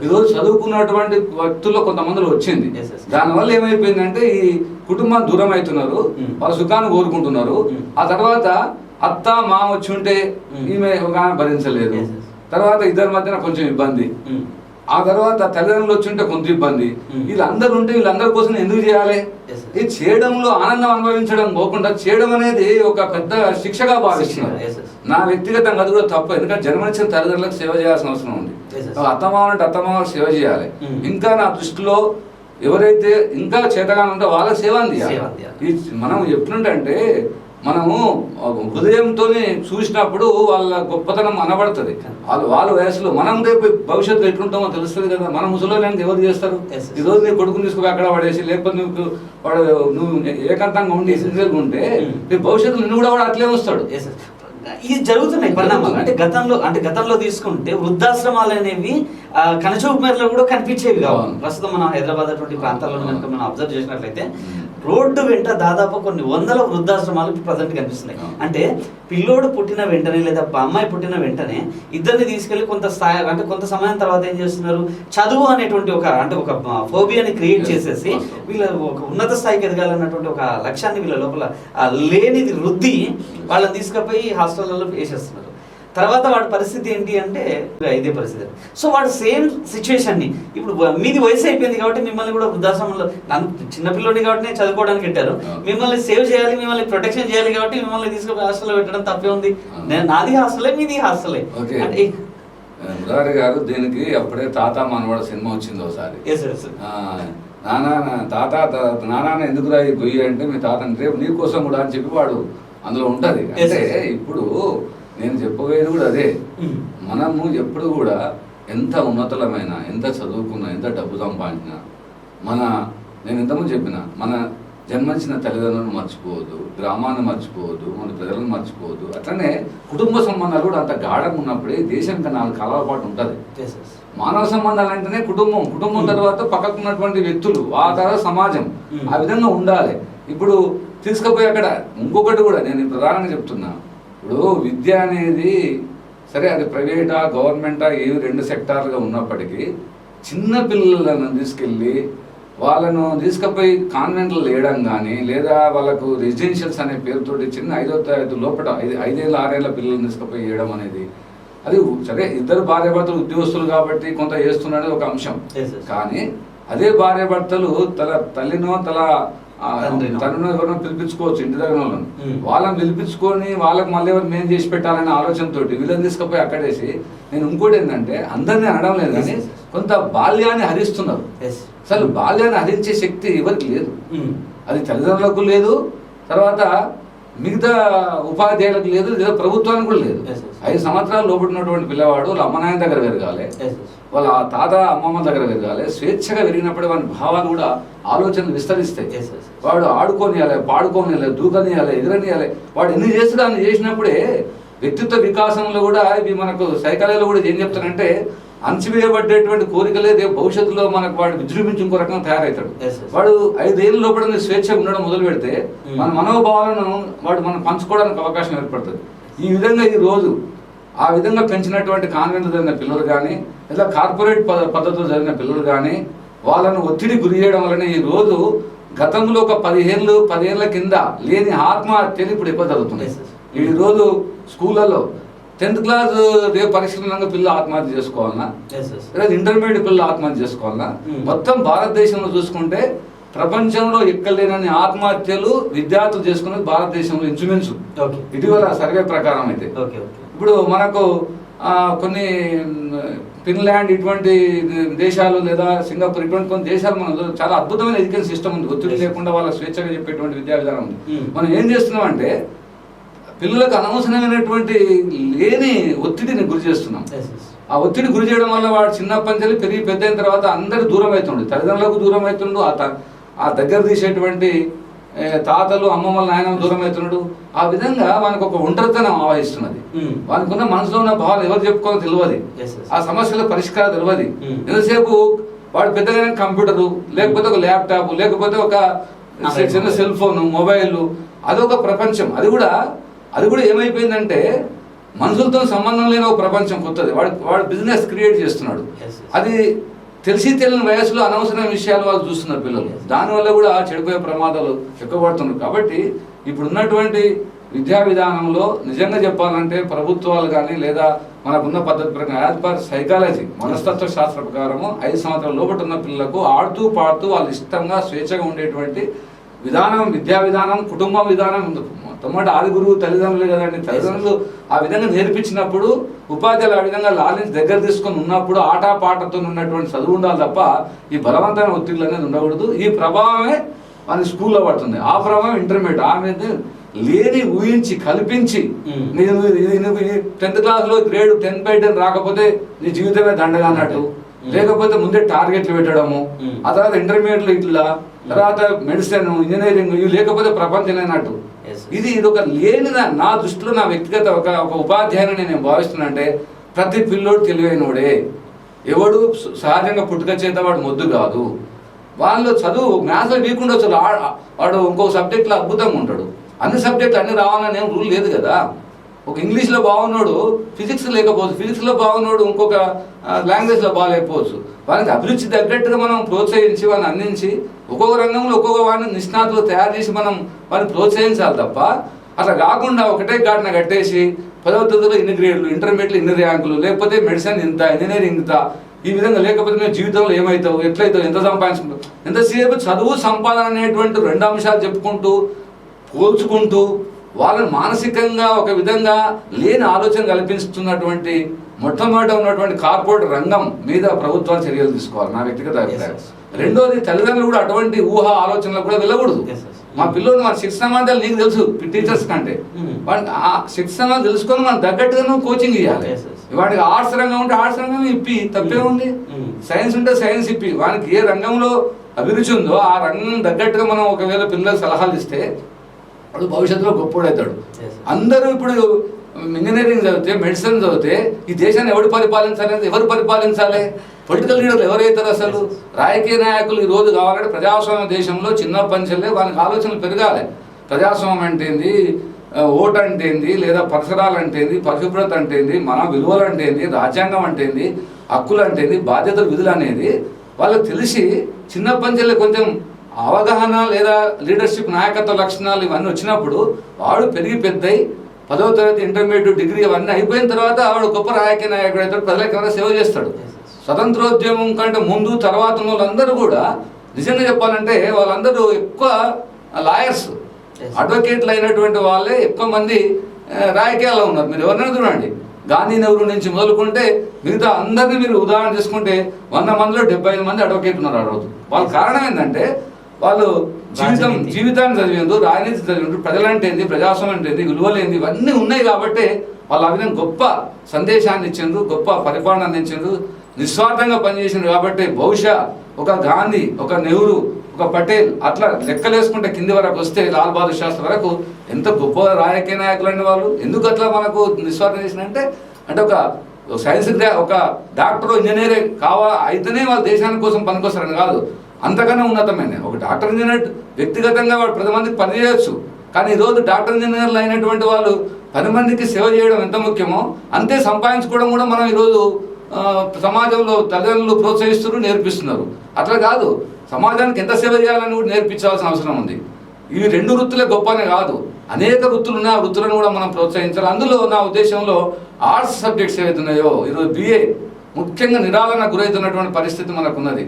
ఈరోజు చదువుకున్నటువంటి వ్యక్తుల్లో కొంతమందిలో వచ్చింది. దానివల్ల ఏమైపోయిందంటే ఈ కుటుంబం దూరం అవుతున్నారు, వాళ్ళ సుఖాన్ని కోరుకుంటున్నారు. ఆ తర్వాత అత్త మామ వచ్చి ఉంటే ఈమె ఒక భరించలేదు, తర్వాత ఇద్దరి మధ్యన కొంచెం ఇబ్బంది, ఆ తర్వాత తల్లిదండ్రులు వచ్చి ఉంటే కొంత ఇబ్బంది. వీళ్ళందరూ ఉంటే వీళ్ళందరి కోసం ఎందుకు చేయాలి? ఇది చేయడంలో ఆనందం అనుభవించడం పోకుండా చేయడం అనేది ఒక పెద్ద శిక్షగా భావిస్తున్నారు. నా వ్యక్తిగతంగా అది కూడా తప్పు, ఎందుకంటే జన్మనిచ్చిన తల్లిదండ్రులకు సేవ చేయాల్సిన అవసరం ఉంది. అత్తమావంటే అత్తమావకు సేవ చేయాలి. ఇంకా నా దృష్టిలో ఎవరైతే ఇంకా చేతగా ఉంటే వాళ్ళకి సేవ అందియాలి. మనం ఎప్పుడంటే మనము హృదయంతో చూసినప్పుడు వాళ్ళ గొప్పతనం అనబడుతుంది. వాళ్ళ వయసులో మనం రేపు భవిష్యత్తులో ఎట్లుంటామో తెలుస్తుంది కదా. మన ముసలోళ్ళని ఎవరు చేస్తారు? ఈరోజు నీ కొడుకుని తీసుకుని అక్కడ పడేసి లేకపోతే నువ్వు ఏకాంతంగా ఉండి ఉంటే నీ భవిష్యత్తులో నిన్ను కూడా అట్లే వస్తాడు. ఇది జరుగుతున్నాయి పరిణామాలు. అంటే గతంలో తీసుకుంటే వృద్ధాశ్రమాలు అనేవి కనచూపు మేరలో కూడా కనిపించేవి కావు. ప్రస్తుతం మన హైదరాబాద్ అటువంటి ప్రాంతాల్లో కనుక మనం అబ్జర్వ్ చేసినట్లయితే రోడ్డు వెంట దాదాపు కొన్ని 100 వృద్ధాశ్రమాలు ప్రజెంట్ కనిపిస్తున్నాయి. అంటే పిల్లోడు పుట్టిన వెంటనే లేదా అమ్మాయి పుట్టిన వెంటనే ఇద్దరిని తీసుకెళ్లి కొంత సమయం తర్వాత ఏం చేస్తున్నారు, చదువు అనేటువంటి ఒక ఫోబియాని క్రియేట్ చేసేసి వీళ్ళ ఒక ఉన్నత స్థాయికి ఎదగాలన్నటువంటి ఒక లక్ష్యాన్ని వీళ్ళ లోపల లేనిది రుద్ది వాళ్ళని తీసుకుపోయి హాస్టళ్లలో వేసేస్తున్నారు. తర్వాత వాడి పరిస్థితి ఏంటి అంటే ఇదే పరిస్థితి. సో వాడు సేమ్ సిచ్యువేషన్ని ఇప్పుడు మీది వయసు అయిపోయింది కాబట్టి మిమ్మల్ని కూడా వృద్ధాశ్రమంలో, నన్ను చిన్నపిల్లోని కాబట్టి నేను చదువుకోవడానికి పెట్టారు, మిమ్మల్ని సేవ్ చేయాలి, మిమ్మల్ని ప్రొటెక్షన్ చేయాలి కాబట్టి మిమ్మల్ని తీసుకుని హాస్టల్లో పెట్టడం తప్పే ఉంది. నాది హాస్టలే, మీది హాస్టలే. అంటే మురారి గారు దీనికి అప్పుడే తాత మనవాడ సినిమా వచ్చింది ఒకసారి. నానా ఎందుకు రా గొయ్యి అంటే మీ తాత రేపు నీ కోసం కూడా అని చెప్పి వాడు అందులో ఉంటది. అంటే ఇప్పుడు నేను చెప్పబోయేది కూడా అదే, మనము ఎప్పుడు కూడా ఎంత ఉన్నతమైన, ఎంత చదువుకున్నా, ఎంత డబ్బు సంపాదించినా నేను ఇంతకుముందు చెప్పిన మన జన్మించిన తల్లిదండ్రులను మర్చిపోవద్దు, గ్రామాన్ని మర్చిపోవద్దు, మన ప్రజలను మర్చిపోవద్దు. అట్లనే కుటుంబ సంబంధాలు కూడా అంత గాఢంగా ఉన్నప్పుడే దేశానికి 4 కాలాల పాటు ఉంటుంది. మానవ సంబంధాలు అంటేనే కుటుంబం తర్వాత పక్కకున్నటువంటి వ్యక్తులు, ఆ తర్వాత సమాజం, ఆ విధంగా ఉండాలి. ఇప్పుడు తీసుకుపోయి అక్కడ ఇంకొకటి కూడా నేను ప్రధానంగా చెప్తున్నా, ఇప్పుడు విద్య అనేది సరే అది ప్రైవేటా గవర్నమెంటా ఏవి 2 సెక్టార్లుగా ఉన్నప్పటికీ చిన్న పిల్లలను తీసుకెళ్ళి వాళ్ళను తీసుకుపోయి కాన్వెంట్లు వేయడం కానీ, లేదా వాళ్ళకు రెసిడెన్షియల్స్ అనే పేరుతోటి చిన్న 5వ తరగతి లోపల 5 ఏళ్ళ 6 ఏళ్ళ పిల్లల్ని తీసుకుపోయి వేయడం అనేది, అది సరే ఇద్దరు భార్యాభర్తలు ఉద్యోగస్తులు కాబట్టి కొంత చేస్తున్నాడు ఒక అంశం. కానీ అదే భార్యాభర్తలు తల్లినో తనను ఎవరినో పిలిపించుకోవచ్చు, ఇంటి దగ్గర వాళ్ళని పిలిపించుకొని వాళ్ళకి మళ్ళీ ఎవరు మేం చేసి పెట్టాలనే ఆలోచనతో వీళ్ళని తీసుకుపోయి అక్కడేసి, నేను ఇంకోటి ఏంటంటే అందరినీ అనడం లేదు కానీ కొంత బాల్యాన్ని హరిస్తున్నారు. అసలు బాల్యాన్ని హరించే శక్తి ఎవరికి లేదు, అది తల్లిదండ్రులకు లేదు, తర్వాత మిగతా ఉపాధ్యాయులకు లేదు, లేదా ప్రభుత్వానికి కూడా లేదు. 5 సంవత్సరాలు లోపడినటువంటి పిల్లవాడు వాళ్ళ అమ్మ నాయన దగ్గర పెరగాలి, వాళ్ళ తాత అమ్మమ్మ దగ్గర పెరగాలి. స్వేచ్ఛగా పెరిగినప్పుడే వాడి భావాలు కూడా ఆలోచనలు విస్తరిస్తాయి. వాడు ఆడుకోనియాలి, పాడుకోనియాలి, దూకనియాలి, ఎదురనియాలి. వాడు ఎన్ని చేస్తే అన్ని చేసినప్పుడే వ్యక్తిత్వ వికాసంలో కూడా ఇవి మనకు సైకాలజీలో కూడా ఏం చెప్తానంటే, అణచివేయబడ్డేటువంటి కోరికలే భవిష్యత్తులో మనకు వాడు విజృంభించి ఇంకో రకంగా తయారవుతాడు. వాడు 5 ఏళ్ళ లోపల స్వేచ్ఛగా ఉండడం మొదలు పెడితే మన మనోభావాలను వాడు మనం పంచుకోవడానికి అవకాశం ఏర్పడుతుంది. ఈ విధంగా ఈ రోజు ఆ విధంగా పెంచినటువంటి కాన్వెంట్ జరిగిన పిల్లలు కానీ, లేదా కార్పొరేట్ పద్ధతిలో జరిగిన పిల్లలు కానీ వాళ్ళను ఒత్తిడి గురి చేయడం వలన ఈ రోజు గతంలో ఒక 10 ఏళ్ళ కింద లేని ఆత్మహత్యలు ఇప్పుడు ఎక్కువ జరుగుతున్నాయి. ఈ రోజు స్కూళ్ళలో 10th క్లాస్ రేపు పరీక్షలంగా పిల్లలు ఆత్మహత్య చేసుకోవాలన్నా, లేదా ఇంటర్మీడియట్ పిల్లలు ఆత్మహత్య చేసుకోవాలన్నా, మొత్తం భారతదేశంలో చూసుకుంటే ప్రపంచంలో ఎక్కలేనని ఆత్మహత్యలు విద్యార్థులు చేసుకున్నది భారతదేశంలో ఇంచుమించు ఇటీవల సర్వే ప్రకారం అయితే. ఇప్పుడు మనకు కొన్ని ఫిన్లాండ్ ఇటువంటి దేశాలు, లేదా సింగపూర్ ఇటువంటి కొన్ని దేశాలు మనం చాలా అద్భుతమైన ఎడ్యుకేషన్ సిస్టమ్ ఉంది, ఒత్తిడి లేకుండా వాళ్ళ స్వేచ్ఛగా చెప్పేటువంటి విద్యా విధానం ఉంది. మనం ఏం చేస్తున్నాం అంటే పిల్లలకు అనవసరమైనటువంటి లేని ఒత్తిడిని గురి చేస్తున్నాం. ఆ ఒత్తిడి గురి చేయడం వల్ల వాడు చిన్నప్పటి నుంచి పెరిగి పెద్ద అయిన తర్వాత అందరికి దూరం అవుతుండు, తల్లిదండ్రులకు దూరం అవుతుండు, ఆ దగ్గర తీసేటువంటి తాతలు అమ్మమ్మల నాయనలు దూరం అవుతున్నాడు. ఆ విధంగా మనకు ఒక ఒంటరితనం ఆవహిస్తున్నది. వానికి ఉన్న మనసులో ఉన్న భావాలు ఎవరు చెప్పుకోవాలో తెలియదు, ఆ సమస్యల పరిష్కారం తెలియదు. ఎంతసేపు వాడు పెద్దగా కంప్యూటరు, లేకపోతే ఒక ల్యాప్టాప్, లేకపోతే ఒక చిన్న సెల్ ఫోన్, మొబైల్, అదొక ప్రపంచం. అది కూడా ఏమైపోయిందంటే మనుషులతో సంబంధం లేని ఒక ప్రపంచం కొత్తది. వాడు బిజినెస్ క్రియేట్ చేస్తున్నాడు. అది తెలిసి తెలియని వయసులో అనవసరమైన విషయాలు వాళ్ళు చూస్తున్నారు పిల్లలు. దానివల్ల కూడా చెడిపోయే ప్రమాదాలు ఎక్కువ పడుతున్నారు. కాబట్టి ఇప్పుడున్నటువంటి విద్యా విధానంలో నిజంగా చెప్పాలంటే ప్రభుత్వాలు కానీ, లేదా మనకున్న పద్ధతి ప్రకారం యాజ్ పర్ సైకాలజీ మనస్తత్వ శాస్త్ర ప్రకారము 5 సంవత్సరాల లోపల ఉన్న పిల్లలకు ఆడుతూ పాడుతూ వాళ్ళు ఇష్టంగా స్వేచ్ఛగా ఉండేటువంటి విధానం, విద్యా విధానం, కుటుంబ విధానం మొట్టమొదటి ఆది గురువు తల్లిదండ్రులే కదండి. తల్లిదండ్రులు ఆ విధంగా నేర్పించినప్పుడు, ఉపాధ్యాయులు ఆ విధంగా లాలించి దగ్గర తీసుకొని ఉన్నప్పుడు ఆటా పాటతో ఉన్నటువంటి చదువు ఉండాలి తప్ప ఈ బలవంతమైన ఒత్తిళ్ళు అనేది ఉండకూడదు. ఈ ప్రభావమే మన స్కూల్లో పడుతుంది. ఆ ప్రభావం ఇంటర్మీడియట్ ఆమె లేని ఊహించి కల్పించి, నేను 10th క్లాస్లో గ్రేడ్ 10/10 రాకపోతే నీ జీవితమే దండగా అన్నట్టు, లేకపోతే ముందే టార్గెట్లు పెట్టడము, ఆ తర్వాత ఇంటర్మీడియట్లో ఇట్లా, తర్వాత మెడిసిన్, ఇంజనీరింగ్, ఇవి లేకపోతే ప్రపంచం లేనట్టు. ఇది ఒక లేని నా దృష్టిలో నా వ్యక్తిగత ఒక ఉపాధ్యాయుని నేను భావిస్తున్నా. అంటే ప్రతి పిల్లోడు తెలివైనోడే, ఎవడు సహజంగా పుట్టుక చేత వాడు మొద్దు కాదు. వాళ్ళు చదువు మ్యాథ్స్లో వీక్ ఉండొచ్చు, వాడు ఇంకొక సబ్జెక్ట్లో అద్భుతంగా ఉంటాడు. అన్ని సబ్జెక్టులు అన్ని రావాలని ఏం రూల్ లేదు కదా. ఒక ఇంగ్లీష్లో బాగున్నాడు ఫిజిక్స్ లేకపోవచ్చు, ఫిజిక్స్లో బాగున్నాడు ఇంకొక లాంగ్వేజ్లో బాగాలేకపోవచ్చు. వాళ్ళకి అభిరుచి తగ్గట్టుగా మనం ప్రోత్సహించి వాళ్ళని అందించి ఒక్కొక్క రంగంలో ఒక్కొక్క వాడిని నిష్ణాతులు తయారు చేసి మనం వారిని ప్రోత్సహించాలి తప్ప అట్లా కాకుండా ఒకటే ఘాటన కట్టేసి 10వ తరగతిలో ఇన్ని గ్రేడ్లు, ఇంటర్మీడియట్లో ఇన్ని ర్యాంకులు, లేకపోతే మెడిసిన్ ఇంత, ఇంజనీరింగ్ ఇంత, ఈ విధంగా లేకపోతే మేము జీవితంలో ఏమవుతావు, ఎట్లయితావు, ఎంత సంపాదించుకుంటావు, ఎంతసేపు చదువు సంపాదన అనేటువంటి 2 అంశాలు చెప్పుకుంటూ పోల్చుకుంటూ వాళ్ళని మానసికంగా ఒక విధంగా లేని ఆలోచన కల్పిస్తున్నటువంటి మొట్టమొదట ఉన్నటువంటి కార్పొరేట్ రంగం మీద ప్రభుత్వాలు చర్యలు తీసుకోవాలి, నా వ్యక్తిగత అభిప్రాయం. రెండోది, తల్లిదండ్రులు కూడా అటువంటి ఊహ ఆలోచనలు కూడా వెళ్ళకూడదు. మా పిల్లలు మన శిక్షణ మండలి నీకు తెలుసు టీచర్స్ కంటే, వాడికి ఆ శిక్షణ తెలుసుకొని మనం తగ్గట్టుగా నువ్వు కోచింగ్ ఇవ్వాలి. వాడికి ఆర్ట్స్ రంగం ఉంటే ఆర్ట్స్ రంగం ఇప్పి, తప్పే ఉంది. సైన్స్ ఉంటే సైన్స్ ఇప్పి, వానికి ఏ రంగంలో అభిరుచి ఉందో ఆ రంగం తగ్గట్టుగా మనం ఒకవేళ పిల్లలకు సలహాలు ఇస్తే వాడు భవిష్యత్తులో గొప్పోడవుతాడు. అందరూ ఇప్పుడు ఇంజనీరింగ్ చదివితే, మెడిసిన్ చదివితే ఈ దేశాన్ని ఎవరు పరిపాలించాలి? పొలిటికల్ లీడర్లు ఎవరైతారు? అసలు రాజకీయ నాయకులు ఈ రోజు కావాలంటే ప్రజాస్వామ్య దేశంలో చిన్న పంచలే వాళ్ళకి ఆలోచనలు పెరగాలి. ప్రజాస్వామ్యం అంటే ఏంది, ఓటు అంటే ఏంది, లేదా పరిసరాలు అంటే ఏంది, పరిశుభ్రత అంటే ఏంది, మన విలువలు అంటే ఏంది, రాజ్యాంగం అంటే ఏంది, హక్కులు అంటే ఏంది, బాధ్యతలు, విధులు అనేది వాళ్ళకి తెలిసి చిన్న పంచలే కొంచెం అవగాహన లేదా లీడర్షిప్ నాయకత్వ లక్షణాలు ఇవన్నీ వచ్చినప్పుడు వాడు పెరిగి పెద్దయి 10వ తరగతి, ఇంటర్మీడియట్, డిగ్రీ అవన్నీ అయిపోయిన తర్వాత వాడు గొప్ప రాజకీయ నాయకుడు అవుతాడు, ప్రజలకు ఏమైనా సేవ చేస్తాడు. స్వతంత్రోద్యమం కంటే ముందు తర్వాత ఉన్న వాళ్ళందరూ కూడా నిజంగా చెప్పాలంటే వాళ్ళందరూ ఎక్కువ లాయర్స్, అడ్వకేట్లు అయినటువంటి వాళ్ళే ఎక్కువ మంది రాజకీయాల్లో ఉన్నారు. మీరు ఎవరైనా చూడండి, గాంధీ నెహ్రూ నుంచి మొదలుకుంటే మిగతా అందరినీ మీరు ఉదాహరణ తీసుకుంటే 100 మందిలో 75 మంది అడ్వకేట్ ఉన్నారు ఆ రోజు. వాళ్ళ కారణం ఏంటంటే వాళ్ళు జీవితాన్ని చదివేందు, రాజనీతి చదివేందు, ప్రజలంటే ఏంది, ప్రజాస్వామ్యం అంటే ఏంది, విలువలు ఏంది, ఇవన్నీ ఉన్నాయి కాబట్టి వాళ్ళు ఆ విధంగా గొప్ప సందేశాన్ని ఇచ్చిండ్రు, గొప్ప పరిపాలన అందించారు, నిస్వార్థంగా పనిచేసిండ్రు. కాబట్టి బహుశా ఒక గాంధీ, ఒక నెహ్రూ, ఒక పటేల్ అట్లా లెక్కలేసుకుంటే కింది వరకు వస్తే లాల్ బహదూర్ శాస్త్రి వరకు ఎంత గొప్ప రాజకీయ నాయకులు అండి వాళ్ళు. ఎందుకు అట్లా మనకు నిస్వార్థం చేసినంటే అంటే ఒక సైన్స్ ఒక డాక్టర్, ఇంజనీరే అయితేనే వాళ్ళ దేశాని కోసం పనికొస్తారని కాదు, అంతకన్నా ఉన్నతమైన ఒక డాక్టర్, ఇంజనీర్ వ్యక్తిగతంగా వాడు 10 మందికి పని చేయొచ్చు. కానీ ఈరోజు డాక్టర్, ఇంజనీర్లు అయినటువంటి వాళ్ళు 10 మందికి సేవ చేయడం ఎంత ముఖ్యమో అంతే సంపాదించుకోవడం కూడా మనం ఈరోజు సమాజంలో తల్లిదండ్రులు ప్రోత్సహిస్తున్నారు, నేర్పిస్తున్నారు. అట్లా కాదు, సమాజానికి ఎంత సేవ చేయాలని కూడా నేర్పించాల్సిన అవసరం ఉంది. ఇవి 2 వృత్తులే గొప్పనే కాదు, అనేక వృత్తులు ఉన్నాయి, ఆ వృత్తులను కూడా మనం ప్రోత్సహించాలి. అందులో నా ఉద్దేశంలో ఆర్ట్స్ సబ్జెక్ట్స్ ఏవైతున్నాయో ఈరోజు BA ముఖ్యంగా నిరాళన గురవుతున్నటువంటి పరిస్థితి మనకు ఉన్నది.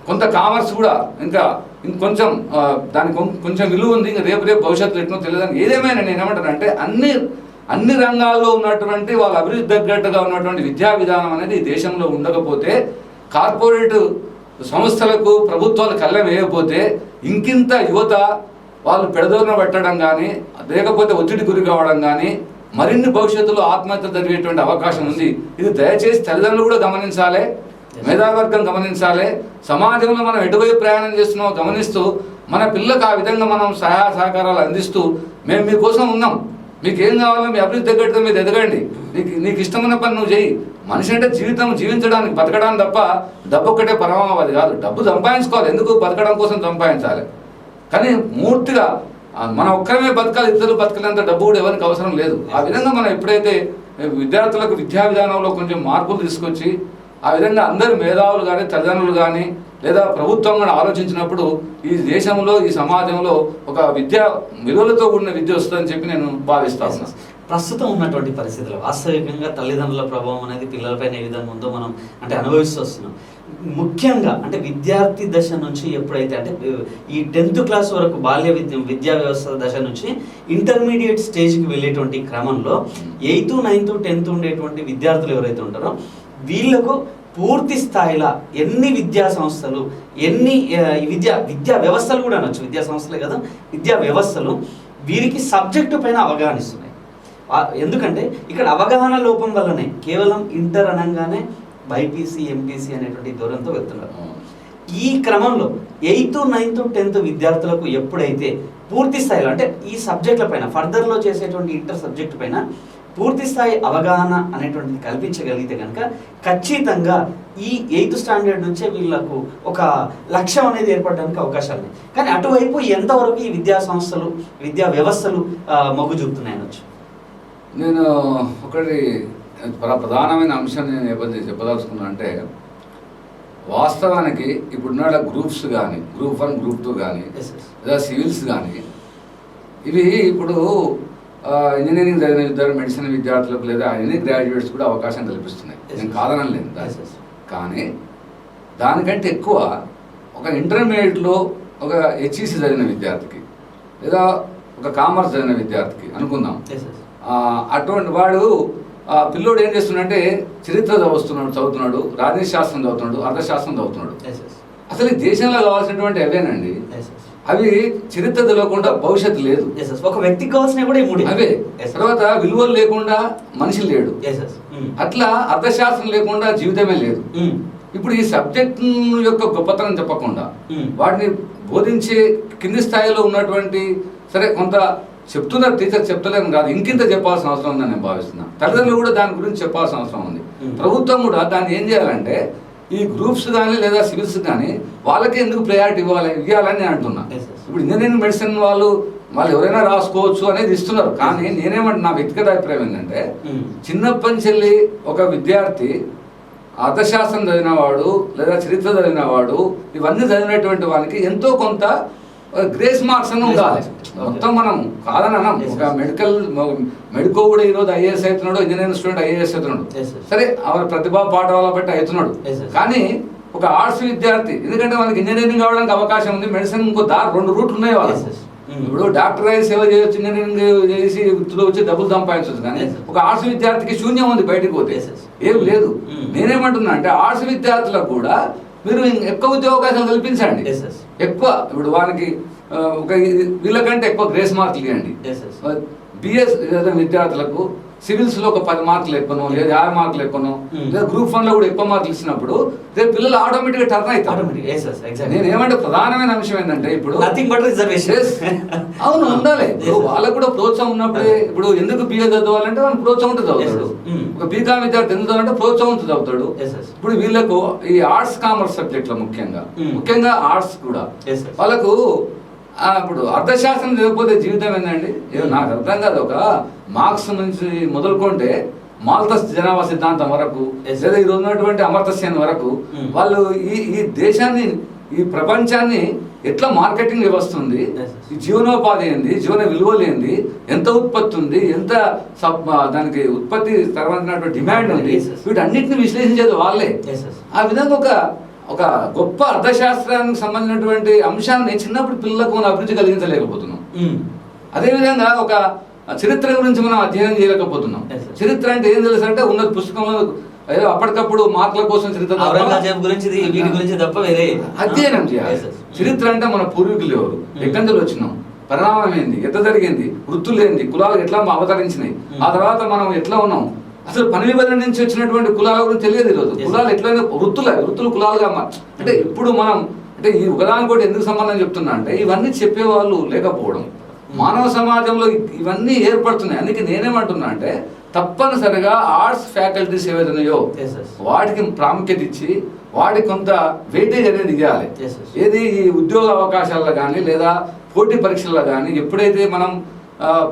కొంత కామర్స్ కూడా ఇంకా ఇంకొంచెం దానికి కొంచెం విలువ ఉంది. ఇంకా రేపు భవిష్యత్తులో ఎట్నో తెలియదని. ఏదేమైనా నేను ఏమంటానంటే అన్ని రంగాల్లో ఉన్నటువంటి వాళ్ళ అభివృద్ధి తగ్గట్టుగా ఉన్నటువంటి విద్యా విధానం అనేది ఈ దేశంలో ఉండకపోతే, కార్పొరేట్ సంస్థలకు ప్రభుత్వాలు కళ్ళెం వేయకపోతే ఇంకింత యువత వాళ్ళు పెడదోరణ పెట్టడం కానీ, లేకపోతే ఒత్తిడి గురి కావడం కానీ, మరిన్ని భవిష్యత్తులో ఆత్మహత్య జరిగేటువంటి అవకాశం ఉంది. ఇది దయచేసి తల్లిదండ్రులు కూడా గమనించాలి, మేధావర్గం గమనించాలి. సమాజంలో మనం ఎటువైపు ప్రయాణం చేస్తున్నామో గమనిస్తూ మన పిల్లలకు ఆ విధంగా మనం సహాయ సహకారాలు అందిస్తూ మేము మీకోసం ఉన్నాం, మీకు ఏం కావాలో మీ అభివృద్ధి తగ్గట్టుగా మీరు ఎదగండి, నీకు ఇష్టమైన పని నువ్వు చేయి. మనిషి అంటే జీవించడానికి, బతకడానికి తప్ప డబ్బు ఒక్కటే పరమావధి కాదు. డబ్బు సంపాదించుకోవాలి, ఎందుకు బతకడం కోసం సంపాదించాలి. కానీ మూర్తిగా మనం ఒక్కరమే బతకాలి, ఇద్దరు బతకలేంత డబ్బు కూడా ఎవరికి అవసరం లేదు. ఆ విధంగా మనం ఎప్పుడైతే విద్యార్థులకు విద్యా విధానంలో కొంచెం మార్పులు తీసుకొచ్చి ఆ విధంగా అందరు మేధావులు కానీ, తల్లిదండ్రులు కానీ, లేదా ప్రభుత్వం కూడా ఆలోచించినప్పుడు ఈ దేశంలో, ఈ సమాజంలో ఒక విద్యా విలువలతో కూడిన విద్య వస్తుందని చెప్పి నేను భావిస్తాను. ప్రస్తుతం ఉన్నటువంటి పరిస్థితులు వాస్తవికంగా తల్లిదండ్రుల ప్రభావం అనేది పిల్లలపైన ఏ విధంగా ఉందో మనం అంటే అనుభవిస్తూ వస్తున్నాం. ముఖ్యంగా అంటే విద్యార్థి దశ నుంచి ఎప్పుడైతే అంటే ఈ 10th క్లాస్ వరకు బాల్య విద్యా వ్యవస్థ దశ నుంచి ఇంటర్మీడియట్ స్టేజ్కి వెళ్ళేటువంటి క్రమంలో 8th, 9th, 10th ఉండేటువంటి విద్యార్థులు ఎవరైతే ఉంటారో వీళ్లకు పూర్తి స్థాయిలో ఎన్ని విద్యా సంస్థలు, ఎన్ని విద్యా వ్యవస్థలు కూడా అనొచ్చు, విద్యా సంస్థలే కదా, విద్యా వ్యవస్థలు వీరికి సబ్జెక్టు పైన అవగాహన ఇస్తున్నాయి. ఎందుకంటే ఇక్కడ అవగాహన లోపం వల్లనే కేవలం ఇంటర్ అనగానే బైపీసీ, ఎంపీసీ అనేటువంటి దూరంతో వెళ్తున్నారు. ఈ క్రమంలో 8th, 9th, 10th విద్యార్థులకు ఎప్పుడైతే పూర్తి స్థాయిలో అంటే ఈ సబ్జెక్టుల పైన ఫర్దర్లో చేసేటువంటి ఇంటర్ సబ్జెక్టు పైన పూర్తి స్థాయి అవగాహన అనేటువంటిది కల్పించగలిగితే కనుక ఖచ్చితంగా ఈ 8th స్టాండర్డ్ నుంచే వీళ్ళకు ఒక లక్ష్యం అనేది ఏర్పడడానికి అవకాశాలు ఉన్నాయి. కానీ అటువైపు ఎంతవరకు ఈ విద్యా సంస్థలు, విద్యా వ్యవస్థలు మొగ్గు చూపుతున్నాయి అనొచ్చు. నేను ఒకటి ప్రధానమైన అంశం నేను చెప్పదలుచుకున్నా అంటే, వాస్తవానికి ఇప్పుడున్న గ్రూప్స్ కానీ, Group 1, Group 2 కానీ, లేదా సివిల్స్ కానీ, ఇవి ఇప్పుడు ఇంజనీరింగ్ చదివిన మెడిసిన్ విద్యార్థులకు లేదా ఎనీ గ్రాడ్యుయేట్స్ కూడా అవకాశం కల్పిస్తున్నాయి. నేను కాదనలేదు దాన్ని. కానీ దానికంటే ఎక్కువ ఒక ఇంటర్మీడియట్లో ఒక హెచ్ఈసి చదివిన విద్యార్థికి లేదా ఒక కామర్స్ చదివిన విద్యార్థికి అనుకుందాం, అటువంటి వాడు పిల్లోడు ఏం చేస్తున్నాడంటే చరిత్ర చదువుతున్నాడు, రాజనీతి శాస్త్రం చదువుతున్నాడు, అర్థశాస్త్రం చదువుతున్నాడు. అసలు ఈ దేశంలో కావాల్సినటువంటి అవేనండి. అవి చరిత్ర తెలియకుండా భవిష్యత్తు లేదు. ఒక వ్యక్తికి కావాల్సిన కూడా అవే. తర్వాత విలువలు లేకుండా మనిషి లేడు. అట్లా అర్థశాస్త్రం లేకుండా జీవితమే లేదు. ఇప్పుడు ఈ సబ్జెక్ట్ యొక్క గొప్పతనం చెప్పకుండా వాటిని బోధించే కింది స్థాయిలో ఉన్నటువంటి సరే కొంత చెప్తున్నారు, టీచర్ చెప్తలేను కాదు, ఇంకింత చెప్పాల్సిన అవసరం ఉందని నేను భావిస్తున్నాను. తల్లిదండ్రులు కూడా దాని గురించి చెప్పాల్సిన అవసరం ఉంది. ప్రభుత్వం కూడా దాన్ని ఏం చేయాలంటే ఈ గ్రూప్స్ కానీ లేదా సివిల్స్ కానీ వాళ్ళకి ఎందుకు ప్రయారిటీ ఇవ్వాలని నేను అంటున్నా. ఇప్పుడు ఇంజనీరింగ్ మెడిసిన్ వాళ్ళు ఎవరైనా రాసుకోవచ్చు అనేది ఇస్తున్నారు. కానీ నేనేమంటే నా వ్యక్తిగత అభిప్రాయం ఏంటంటే చిన్నప్పటి నుంచి ఒక విద్యార్థి అర్థశాస్త్రం చదివినవాడు లేదా చరిత్ర చదివినవాడు ఇవన్నీ చదివినటువంటి వాళ్ళకి ఎంతో కొంత గ్రేస్ మార్క్స్ అని ఉండాలి. మొత్తం మనం కాదనం. ఒక మెడికో కూడా ఈరోజు ఐఏఎస్ అవుతున్నాడు, ఇంజనీరింగ్ స్టూడెంట్ ఐఏఎస్ అవుతున్నాడు. సరే అవర్ ప్రతిభా పాఠవాల బట్టి అవుతున్నాడు. కానీ ఒక ఆర్ట్స్ విద్యార్థి, ఎందుకంటే వాళ్ళకి ఇంజనీరింగ్ కావడానికి అవకాశం ఉంది, మెడిసిన్ ఇంకో 2 రూట్లు ఉన్నాయి వాళ్ళకి. ఇప్పుడు డాక్టర్ అయి సేవ చేయొచ్చు, ఇంజనీరింగ్ చేసి వృత్తిలో వచ్చి డబ్బులు సంపాదించవచ్చు. కానీ ఒక ఆర్ట్స్ విద్యార్థికి శూన్యం ఉంది, బయటకు పోతే ఏం లేదు. నేనేమంటున్నా అంటే ఆర్ట్స్ విద్యార్థులకు కూడా మీరు ఎక్కువ ఉద్యోగ అవకాశాలు కల్పించండి. ఎక్కువ ఇప్పుడు వానికి వీళ్ళకంటే ఎక్కువ గ్రేస్ మార్కులు ఇవ్వండి. బిఎస్ విద్యార్థులకు సివిల్స్లో ఒక 10 మార్కులు ఎక్కువనో లేదా 50 మార్కులు ఎక్కువనో లేదా గ్రూప్ 1లో కూడా ఎక్కువ మార్కులు ఇచ్చినప్పుడు రేపు పిల్లలు ఆటోమేటిక్గా టర్న్ అవుతారు. నేను ఏమంటే ప్రధానమైన అంశం ఏంటంటే ఇప్పుడు అవును ఉండాలి. వాళ్ళకు కూడా ప్రోత్సాహం ఉన్నప్పుడే. ఇప్పుడు ఎందుకు బిఏ చదవాలంటే వాళ్ళు ప్రోత్సాహం ఉంటే చదువుతాడు. ఒక బీకామ్ విద్యార్థి ఎందుకు చదవాలంటే ప్రోత్సాహం ఉంటే చదువుతాడు. ఇప్పుడు వీళ్ళకు ఈ ఆర్ట్స్ కామర్స్ సబ్జెక్ట్లో ముఖ్యంగా ఆర్ట్స్ కూడా వాళ్ళకు ఇప్పుడు అర్థశాస్త్రం చదివిపోతే జీవితం ఏంటండి? నాకు అర్థం కాదు. ఒక మార్క్స్ నుంచి మొదలుకుంటే మాల్తస్ జనాభా సిద్ధాంతం వరకు లేదా ఈరోజు ఉన్నటువంటి అమర్త్యసేన్ వరకు వాళ్ళు ఈ దేశాన్ని ఈ ప్రపంచాన్ని ఎట్లా మార్కెటింగ్ వ్యవస్థ ఉంది, ఈ జీవనోపాధి ఏంది, జీవన విలువలు ఏంది, ఎంత ఉత్పత్తి ఉంది, ఎంత దానికి ఉత్పత్తి తర్వాత డిమాండ్ ఉంది, వీటన్నిటిని విశ్లేషించేది వాళ్ళే. ఆ విధంగా ఒక గొప్ప అర్థశాస్త్రానికి సంబంధించినటువంటి అంశాన్ని చిన్నప్పుడు పిల్లలకు మనం అభివృద్ధి కలిగించలేకపోతున్నాం. అదేవిధంగా ఒక చరిత్ర గురించి మనం అధ్యయనం చేయలేకపోతున్నాం. చరిత్ర అంటే ఏం తెలుసు అంటే ఉన్నది పుస్తకంలో ఏదో అప్పటికప్పుడు మార్కుల కోసం చరిత్ర అధ్యయనం చేయాలి. చరిత్ర అంటే మన పూర్వీకులు ఎవరు, ఎక్కడి నుంచి వచ్చినాం, పరిణామం ఏంది, ఎట్లా జరిగింది, వృత్తులు ఏంది, కులాలు ఎట్లా అవతరించినాయి, ఆ తర్వాత మనం ఎట్లా ఉన్నాం, అసలు పని విభజన నుంచి వచ్చినటువంటి కులాల గురించి తెలియదు. ఈరోజు కులాలు ఎట్లయినా వృత్తులు కులాలుగా అంటే ఇప్పుడు మనం అంటే ఈ ఒకదానికోటి ఎందుకు సంబంధం చెప్తున్నా అంటే ఇవన్నీ చెప్పేవాళ్ళు లేకపోవడం. మానవ సమాజంలో ఇవన్నీ ఏర్పడుతున్నాయి. అందుకే నేనేమంటున్నా అంటే తప్పనిసరిగా ఆర్ట్స్ ఫ్యాకల్టీస్ ఏవైతున్నాయో వాటికి ప్రాముఖ్యత ఇచ్చి వాటికి కొంత వెయిటేజ్ అనేది ఇవ్వాలి. ఏది ఈ ఉద్యోగ అవకాశాల్లో కానీ లేదా పోటీ పరీక్షల్లో కానీ ఎప్పుడైతే మనం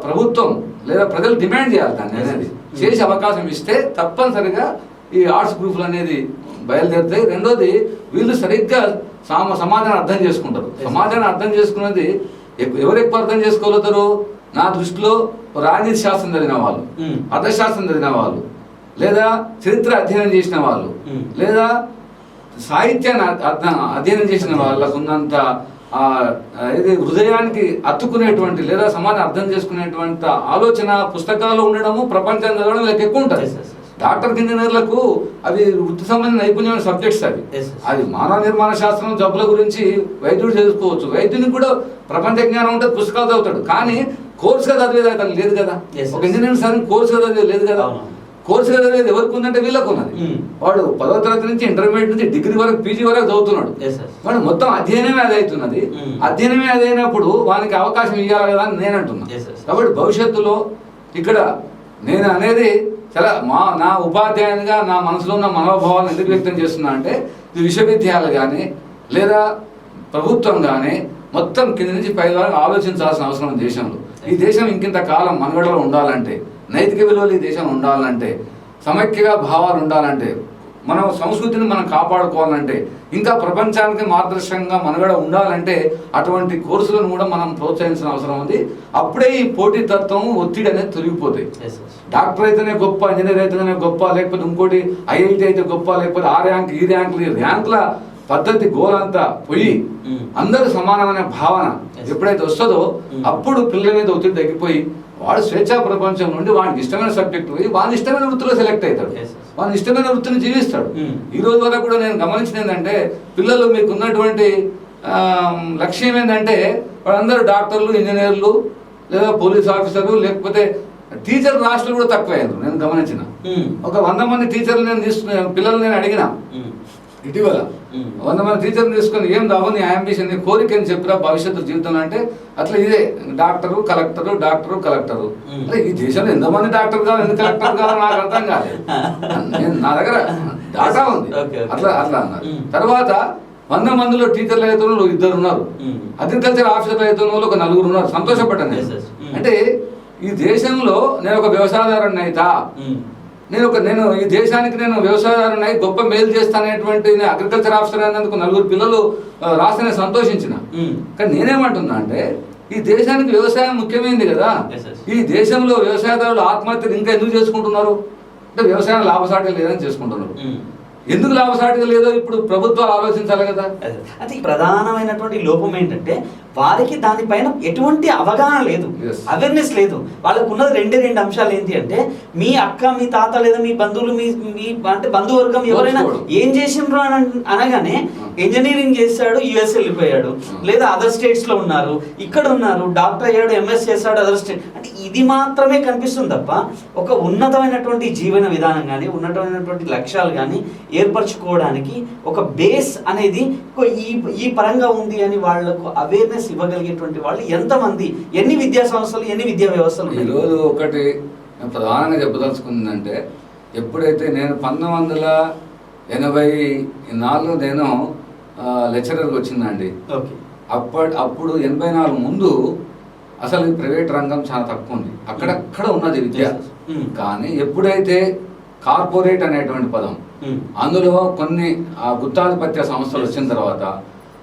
ప్రభుత్వం లేదా ప్రజలు డిమాండ్ చేయాలి దాన్ని అనేది చేసే అవకాశం ఇస్తే తప్పనిసరిగా ఈ ఆర్ట్స్ గ్రూపులు అనేది బయలుదేరుతాయి. రెండోది వీళ్ళు సరిగ్గా సమాజాన్ని అర్థం చేసుకుంటారు. సమాజాన్ని అర్థం చేసుకున్నది ఎవరు ఎక్కువ అర్థం చేసుకోగలుగుతారు? నా దృష్టిలో రాజనీతి శాస్త్రం చదివిన వాళ్ళు, అర్థశాస్త్రం చదివిన వాళ్ళు, లేదా చరిత్ర అధ్యయనం చేసిన వాళ్ళు, లేదా సాహిత్యాన్ని అధ్యయనం చేసిన వాళ్ళకు ఉన్నంత ఇది హృదయానికి అత్తుకునేటువంటి లేదా సమాజం అర్థం చేసుకునేటువంటి ఆలోచన పుస్తకాల్లో ఉండడము, ప్రపంచాన్ని చదవడం వీళ్ళకి ఎక్కువ ఉంటుంది. డాక్టర్ ఇంజనీర్లకు అవి వృత్తి సంబంధించిన నైపుణ్యమైన సబ్జెక్ట్స్ అది మానవ నిర్మాణ శాస్త్రం జబ్బుల గురించి వైద్యుడు చేసుకోవచ్చు. వైద్యునికి కూడా ప్రపంచ జ్ఞానం ఉంటుంది, పుస్తకాలు చదువుతాడు. కానీ కోర్సుగా చదివేది అతను లేదు కదా. ఒక ఇంజనీరింగ్ సార్ కోర్సుగా చదివేది లేదు కదా. కోర్సుగా చదివేది ఎవరికి ఉందంటే వీళ్ళకు ఉన్నది. వాడు 10వ తరగతి నుంచి ఇంటర్మీడియట్ నుంచి డిగ్రీ వరకు పీజీ వరకు చదువుతున్నాడు. వాడు మొత్తం అధ్యయనమే అది అవుతున్నది. అధ్యయనమే అదైనప్పుడు వానికి అవకాశం ఇవ్వాలి కదా అని నేను అంటున్నా. కాబట్టి భవిష్యత్తులో ఇక్కడ నేను అనేది చాలా నా ఉపాధ్యాయునిగా నా మనసులో ఉన్న మనోభావాలను ఎందుకు వ్యక్తం చేస్తున్నా అంటే ఇది విశ్వవిద్యాలయాలు కానీ లేదా ప్రభుత్వం కానీ మొత్తం కింద నుంచి పై వరకు ఆలోచించాల్సిన అవసరం దేశంలో. ఈ దేశం ఇంకింత కాలం మనుగడలో ఉండాలంటే, నైతిక విలువలు ఈ దేశం ఉండాలంటే, సమైక్యగా భావాలు ఉండాలంటే, మన సంస్కృతిని మనం కాపాడుకోవాలంటే, ఇంకా ప్రపంచానికి మార్గదర్శకంగా మనగడ ఉండాలంటే అటువంటి కోర్సులను కూడా మనం ప్రోత్సహించిన అవసరం ఉంది. అప్పుడే ఈ పోటీతత్వం, ఒత్తిడి అనేది తొలగిపోతాయి. డాక్టర్ అయితేనే గొప్ప, ఇంజనీర్ అయితేనే గొప్ప, లేకపోతే ఇంకోటి ఐఐటి అయితే గొప్ప, లేకపోతే ఆ ర్యాంక్ ఈ ర్యాంకులు, ఈ ర్యాంకుల పద్ధతి గోలంతా పోయి అందరూ సమానమైన భావన ఎప్పుడైతే వస్తుందో అప్పుడు పిల్లల మీద ఒత్తిడి తగ్గిపోయి వాడు స్వేచ్ఛా ప్రపంచం నుండి వాడికి ఇష్టమైన సబ్జెక్ట్ పోయి వాడి ఇష్టమైన వృత్తిలో సెలెక్ట్ అవుతాడు, వాడి ఇష్టమైన వృత్తిని జీవిస్తాడు. ఈ రోజు వరకు కూడా నేను గమనించిన ఏంటంటే పిల్లలు మీకు ఉన్నటువంటి లక్ష్యం ఏంటంటే వాళ్ళందరూ డాక్టర్లు, ఇంజనీర్లు, లేదా పోలీస్ ఆఫీసర్లు, లేకపోతే టీచర్ రాష్ట్రాలు కూడా తక్కువయ్యారు. నేను గమనించిన ఒక 100 మంది టీచర్లు నేను పిల్లలు నేను అడిగిన ఇటీవల 100 మంది టీచర్ని తీసుకొని ఏం రావు నీ అంబిషన్, నీ కోరిక అని చెప్పిరా భవిష్యత్తు జీవితంలో అంటే అట్లా ఇదే డాక్టరు కలెక్టరు. అరే ఈ దేశంలో ఎంతమంది డాక్టర్ కావాలి, ఎన్ని కలెక్టర్ కావాలి నాకు అర్థం కాలేదు. నా దగ్గర డాటా ఉంది. అట్లా అన్నారు. తర్వాత 100 మందిలో టీచర్లు అయితే 2 ఉన్నారు, అగ్రికల్చర్ ఆఫీసర్లు అయితే ఒక 4 ఉన్నారు. సంతోషపడ్డాను. అంటే ఈ దేశంలో నేను ఒక వ్యవసాయదారుని అయితా, నేను ఈ దేశానికి నేను వ్యవసాయదారుని అయి గొప్ప మేలు చేస్తానేటువంటి అగ్రికల్చర్ ఆఫీసర్ అయినందుకు 4 పిల్లలు రాసిన సంతోషించిన. కానీ నేనేమంటున్నా అంటే ఈ దేశానికి వ్యవసాయం ముఖ్యమైనది కదా. ఈ దేశంలో వ్యవసాయదారులు ఆత్మహత్యలు ఇంకా ఎందుకు చేసుకుంటున్నారు అంటే వ్యవసాయం లాభసాటిగా లేదని చేసుకుంటున్నారు. ఎందుకు లాభసాటిగా లేదో ఇప్పుడు ప్రభుత్వాలు ఆలోచించాలి కదా. అది ప్రధానమైనటువంటి లోపం ఏంటంటే వారికి దానిపైన ఎటువంటి అవగాహన లేదు, అవేర్నెస్ లేదు. వాళ్ళకు ఉన్నది 2 అంశాలు ఏంటి అంటే మీ అక్క, మీ తాత లేదా మీ బంధువులు, మీ అంటే బంధువర్గం ఎవరైనా ఏం చేసిండ్రు అని అనగానే ఇంజనీరింగ్ చేశాడు, యుఎస్ వెళ్ళిపోయాడు, లేదా అదర్ స్టేట్స్ లో ఉన్నారు, ఇక్కడ ఉన్నారు, డాక్టర్ అయ్యాడు, ఎంఎస్ చేశాడు అదర్ స్టేట్, అంటే ఇది మాత్రమే కనిపిస్తుంది తప్ప ఒక ఉన్నతమైనటువంటి జీవన విధానం కానీ ఉన్నతమైనటువంటి లక్ష్యాలు కానీ ఏర్పరచుకోవడానికి ఒక బేస్ అనేది ఈ పరంగా ఉంది అని వాళ్ళకు అవేర్నెస్ ఇవ్వగలిగేటువంటి వాళ్ళు ఎంతమంది, ఎన్ని విద్యా సంస్థలు, ఎన్ని విద్యా వ్యవస్థలు? ఈరోజు ఒకటి ప్రధానంగా చెప్పదలుచుకుందంటే ఎప్పుడైతే నేను 1984 నేను లెక్చరర్కి వచ్చిందండి. అప్పుడు 84 ముందు అసలు ప్రైవేట్ రంగం చాలా తక్కువ ఉంది, అక్కడక్కడ ఉన్నది విద్య. కానీ ఎప్పుడైతే కార్పొరేట్ అనేటువంటి పదం, అందులో కొన్ని గుత్తాధిపత్య సంస్థలు వచ్చిన తర్వాత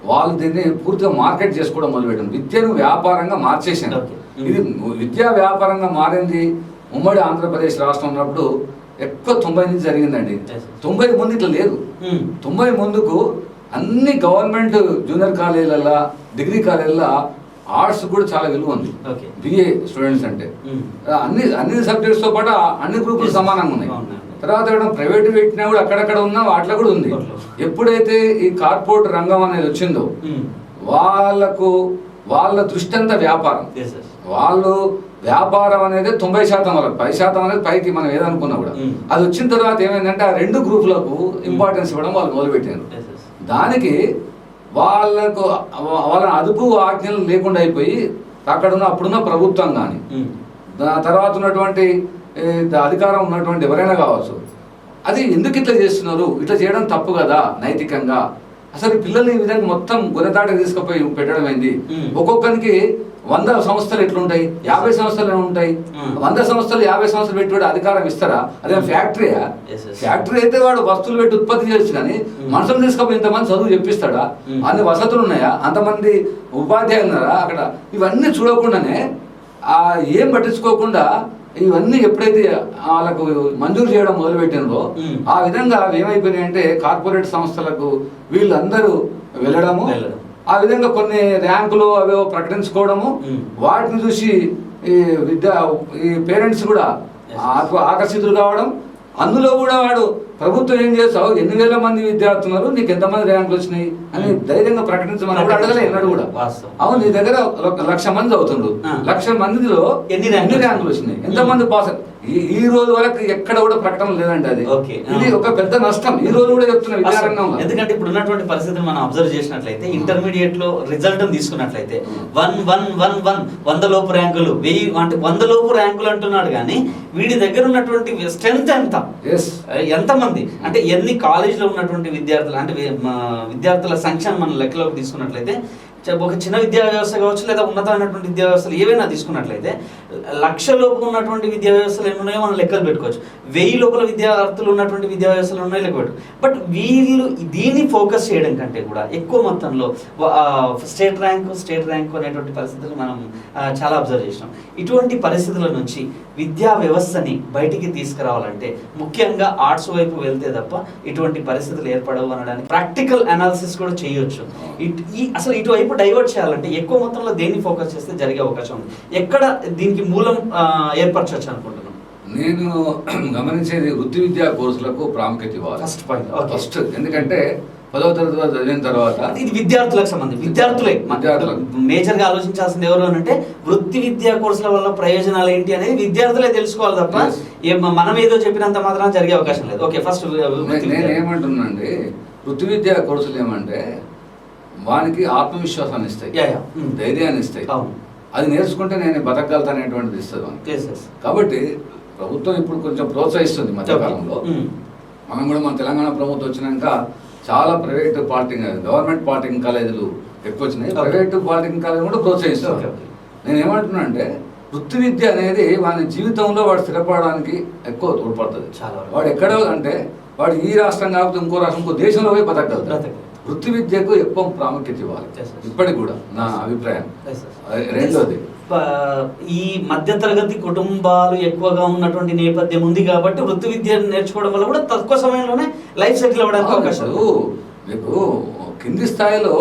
వాళ్ళు దీన్ని పూర్తిగా మార్కెట్ చేసుకోవడం మొదలుపెట్టారు. విద్యను వ్యాపారంగా మార్చేసారు. ఇది విద్యా వ్యాపారంగా మారింది ఉమ్మడి ఆంధ్రప్రదేశ్ రాష్ట్రం ఉన్నప్పుడు ఎక్కువ 90 నుంచి జరిగిందండి. 90 ముందు ఇట్లా లేదు. 90 ముందుకు అన్ని గవర్నమెంట్ జూనియర్ కాలేజీలలో, డిగ్రీ కాలేజీలలో ఆర్ట్స్ కూడా చాలా విలువ ఉంది. బిఏ స్టూడెంట్స్ అంటే అన్ని సబ్జెక్ట్స్తో పాటు అన్ని గ్రూపులు సమానంగా ఉన్నాయి. తర్వాత ప్రైవేట్ పెట్టినా కూడా అక్కడక్కడ ఉన్నా వాటిలో కూడా ఉంది. ఎప్పుడైతే ఈ కార్పొరేట్ రంగం అనేది వచ్చిందో వాళ్ళ దృష్టి అంతా వ్యాపారం. వాళ్ళు వ్యాపారం అనేది 90% వరకు, 10% అనేది పైకి మనం ఏదనుకున్నా కూడా అది వచ్చిన తర్వాత ఏమైందంటే ఆ 2 గ్రూపులకు ఇంపార్టెన్స్ ఇవ్వడం వాళ్ళు మొదలుపెట్టారు. దానికి వాళ్ళ అదుపు ఆజ్ఞలు లేకుండా అయిపోయి అప్పుడున్న ప్రభుత్వం కానీ తర్వాత ఉన్నటువంటి అధికారం ఉన్నటువంటి ఎవరైనా కావచ్చు, అది ఎందుకు ఇట్లా చేస్తున్నారు, ఇట్లా చేయడం తప్పు కదా నైతికంగా. అసలు పిల్లల్ని ఈ విధంగా మొత్తం గుణతాటకు తీసుకుపోయి పెట్టడం అయింది. ఒక్కొక్కరికి 100 సంస్థలు ఎట్లుంటాయి, 50 సంస్థలు ఉంటాయి. 100 సంస్థలు 50 సంస్థలు పెట్టి అధికారం ఇస్తారా? అదే ఫ్యాక్టరీయా? ఫ్యాక్టరీ అయితే వాడు వస్తువులు పెట్టి ఉత్పత్తి చేయొచ్చు, కానీ మనుషులు తీసుకుపోయి ఇంతమంది చదువు చెప్పిస్తాడా? అన్ని వసతులు ఉన్నాయా? అంతమంది ఉపాధ్యాయులు ఉన్నారా అక్కడ? ఇవన్నీ చూడకుండానే ఏం పట్టించుకోకుండా ఇవన్నీ ఎప్పుడైతే వాళ్ళకు మంజూరు చేయడం మొదలుపెట్టినో ఆ విధంగా అవి ఏమైపోయినాయంటే కార్పొరేట్ సంస్థలకు వీళ్ళందరూ వెళ్ళడము, ఆ విధంగా కొన్ని ర్యాంకులు అవేవో ప్రకటించుకోవడము, వాటిని చూసి ఈ పేరెంట్స్ కూడా ఆకర్షితులు కావడం. అందులో కూడా వాడు ప్రభుత్వం ఏం చేస్తావు, 8,000 మంది విద్యార్థులు, నీకు ఎంతమంది ర్యాంకులు వచ్చినాయి అని ధైర్యంగా ప్రకటించమని కూడా అడగలే ఎన్నడు కూడా. అవును, నీ దగ్గర 1,00,000 మంది అవుతుండ్రు, 1,00,000 మందిలో ఎన్ని ర్యాంకులు వచ్చినాయి, ఎంతమంది పాస్. ఈ రోజు వరకు ఎక్కడ కూడా ప్రకటన లేదండి. అది ఇది ఒక పెద్ద నష్టం. ఈ రోజు కూడా చెప్తున్నా విద్యారంగంలో. ఎందుకంటే ఇప్పుడు ఉన్నటువంటి పరిస్థితిని మనం అబ్జర్వ్ చేసినట్లయితే ఇంటర్మీడియట్ లో రిజల్ట్ తీసుకున్నట్లయితే 100 లోపు ర్యాంకులు, 1000 అంటే 100 లోపు ర్యాంకులు అంటున్నాడు. కానీ వీడి దగ్గర ఉన్నటువంటి స్ట్రెంత్ ఎంతమంది అంటే ఎన్ని కాలేజీలో ఉన్నటువంటి విద్యార్థులు అంటే విద్యార్థుల సంఖ్యను మనం లెక్కలోకి తీసుకున్నట్లయితే ఒక చిన్న విద్యా వ్యవస్థ కావచ్చు లేదా ఉన్నతమైనటువంటి విద్యా వ్యవస్థలు ఏవైనా తీసుకున్నట్లయితే 1,00,000 లోపు ఉన్నటువంటి విద్యా వ్యవస్థలు ఎన్ని ఉన్నాయో మనం లెక్కలు పెట్టుకోవచ్చు. 1000 లోపల విద్యార్థులు ఉన్నటువంటి విద్యా వ్యవస్థలు ఉన్నాయో లెక్క పెట్టు. బట్ వీళ్ళు దీన్ని ఫోకస్ చేయడం కంటే కూడా ఎక్కువ మొత్తంలో స్టేట్ ర్యాంక్ అనేటువంటి పరిస్థితులు మనం చాలా అబ్జర్వ్ చేసినాం. ఇటువంటి పరిస్థితుల నుంచి విద్యా వ్యవస్థని బయటికి తీసుకురావాలంటే ముఖ్యంగా ఆర్ట్స్ వైపు వెళ్తే తప్ప ఇటువంటి పరిస్థితులు ఏర్పడవు అనడానికి ప్రాక్టికల్ అనాలిసిస్ కూడా చేయొచ్చు. అసలు ఇటువైపు డైవర్ట్ చేయాలంటే ఎక్కువ మొత్తంలో దేన్ని ఫోకస్ చేస్తే జరిగే అవకాశం ఉంది? ఎక్కడ దీనికి మూలం ఏర్పరచవచ్చు అనుకుంటున్నాను? నేను గమనించేది వృత్తి విద్యా కోర్సులకు ప్రాముఖ్యత ఇవ్వాలి. ఫస్ట్ ఎందుకంటే 10వ తరగతి చదివిన తర్వాత ఇది విద్యార్థులకు సంబంధించి విద్యార్థులే మేజర్ గా ఆలోచించాల్సింది ఎవరు అని అంటే వృత్తి విద్యా కోర్సుల వల్ల ప్రయోజనాలు ఏంటి అనేది విద్యార్థులే తెలుసుకోవాలి తప్ప మనం ఏదో చెప్పినంత మాత్రం జరిగే అవకాశం లేదు. ఓకే, ఫస్ట్ నేను ఏమంటున్నానండి, వృత్తి విద్యా కోర్సులు ఏమంటే వానికి ఆత్మవిశ్వాసాన్ని ఇస్తాయి, ధైర్యాన్ని ఇస్తాయి. అది నేర్చుకుంటే నేను బతకగలుగుతా అనేటువంటిది ఇస్తుంది. కాబట్టి ప్రభుత్వం ఇప్పుడు కొంచెం ప్రోత్సహిస్తుంది మధ్యకాలంలో. మనం కూడా మన తెలంగాణ ప్రభుత్వం వచ్చినాక చాలా ప్రైవేట్ గవర్నమెంట్ పాలిటెక్నిక్ కాలేజీలు ఎక్కువ వచ్చినాయి, ప్రైవేట్ పాలిటెక్నిక్ కాలేజీలు కూడా ప్రోత్సహిస్తారు. నేను ఏమంటున్నా అంటే వృత్తి విద్య అనేది వాని జీవితంలో వాడు స్థిరపడడానికి ఎక్కువ తోడ్పడుతుంది. వాడు ఎక్కడ అంటే వాడు ఈ రాష్ట్రం కాకపోతే ఇంకో రాష్ట్రం ఇంకో దేశంలో పోయి బతకగలుగుతాడు. వృత్తి విద్యకు ఎక్కువ ప్రాముఖ్యత ఇవ్వాలి ఇప్పటికి కూడా నా అభిప్రాయం. రెండోది, ఈ మధ్యతరగతి కుటుంబాలు ఎక్కువగా ఉన్నటువంటి నేపథ్యం ఉంది కాబట్టి వృత్తి విద్య నేర్చుకోవడం వల్ల కూడా తక్కువ సమయంలోనే లైఫ్ సెటిల్ అవ్వడానికి అవకాశం. మీకు కింది స్థాయిలో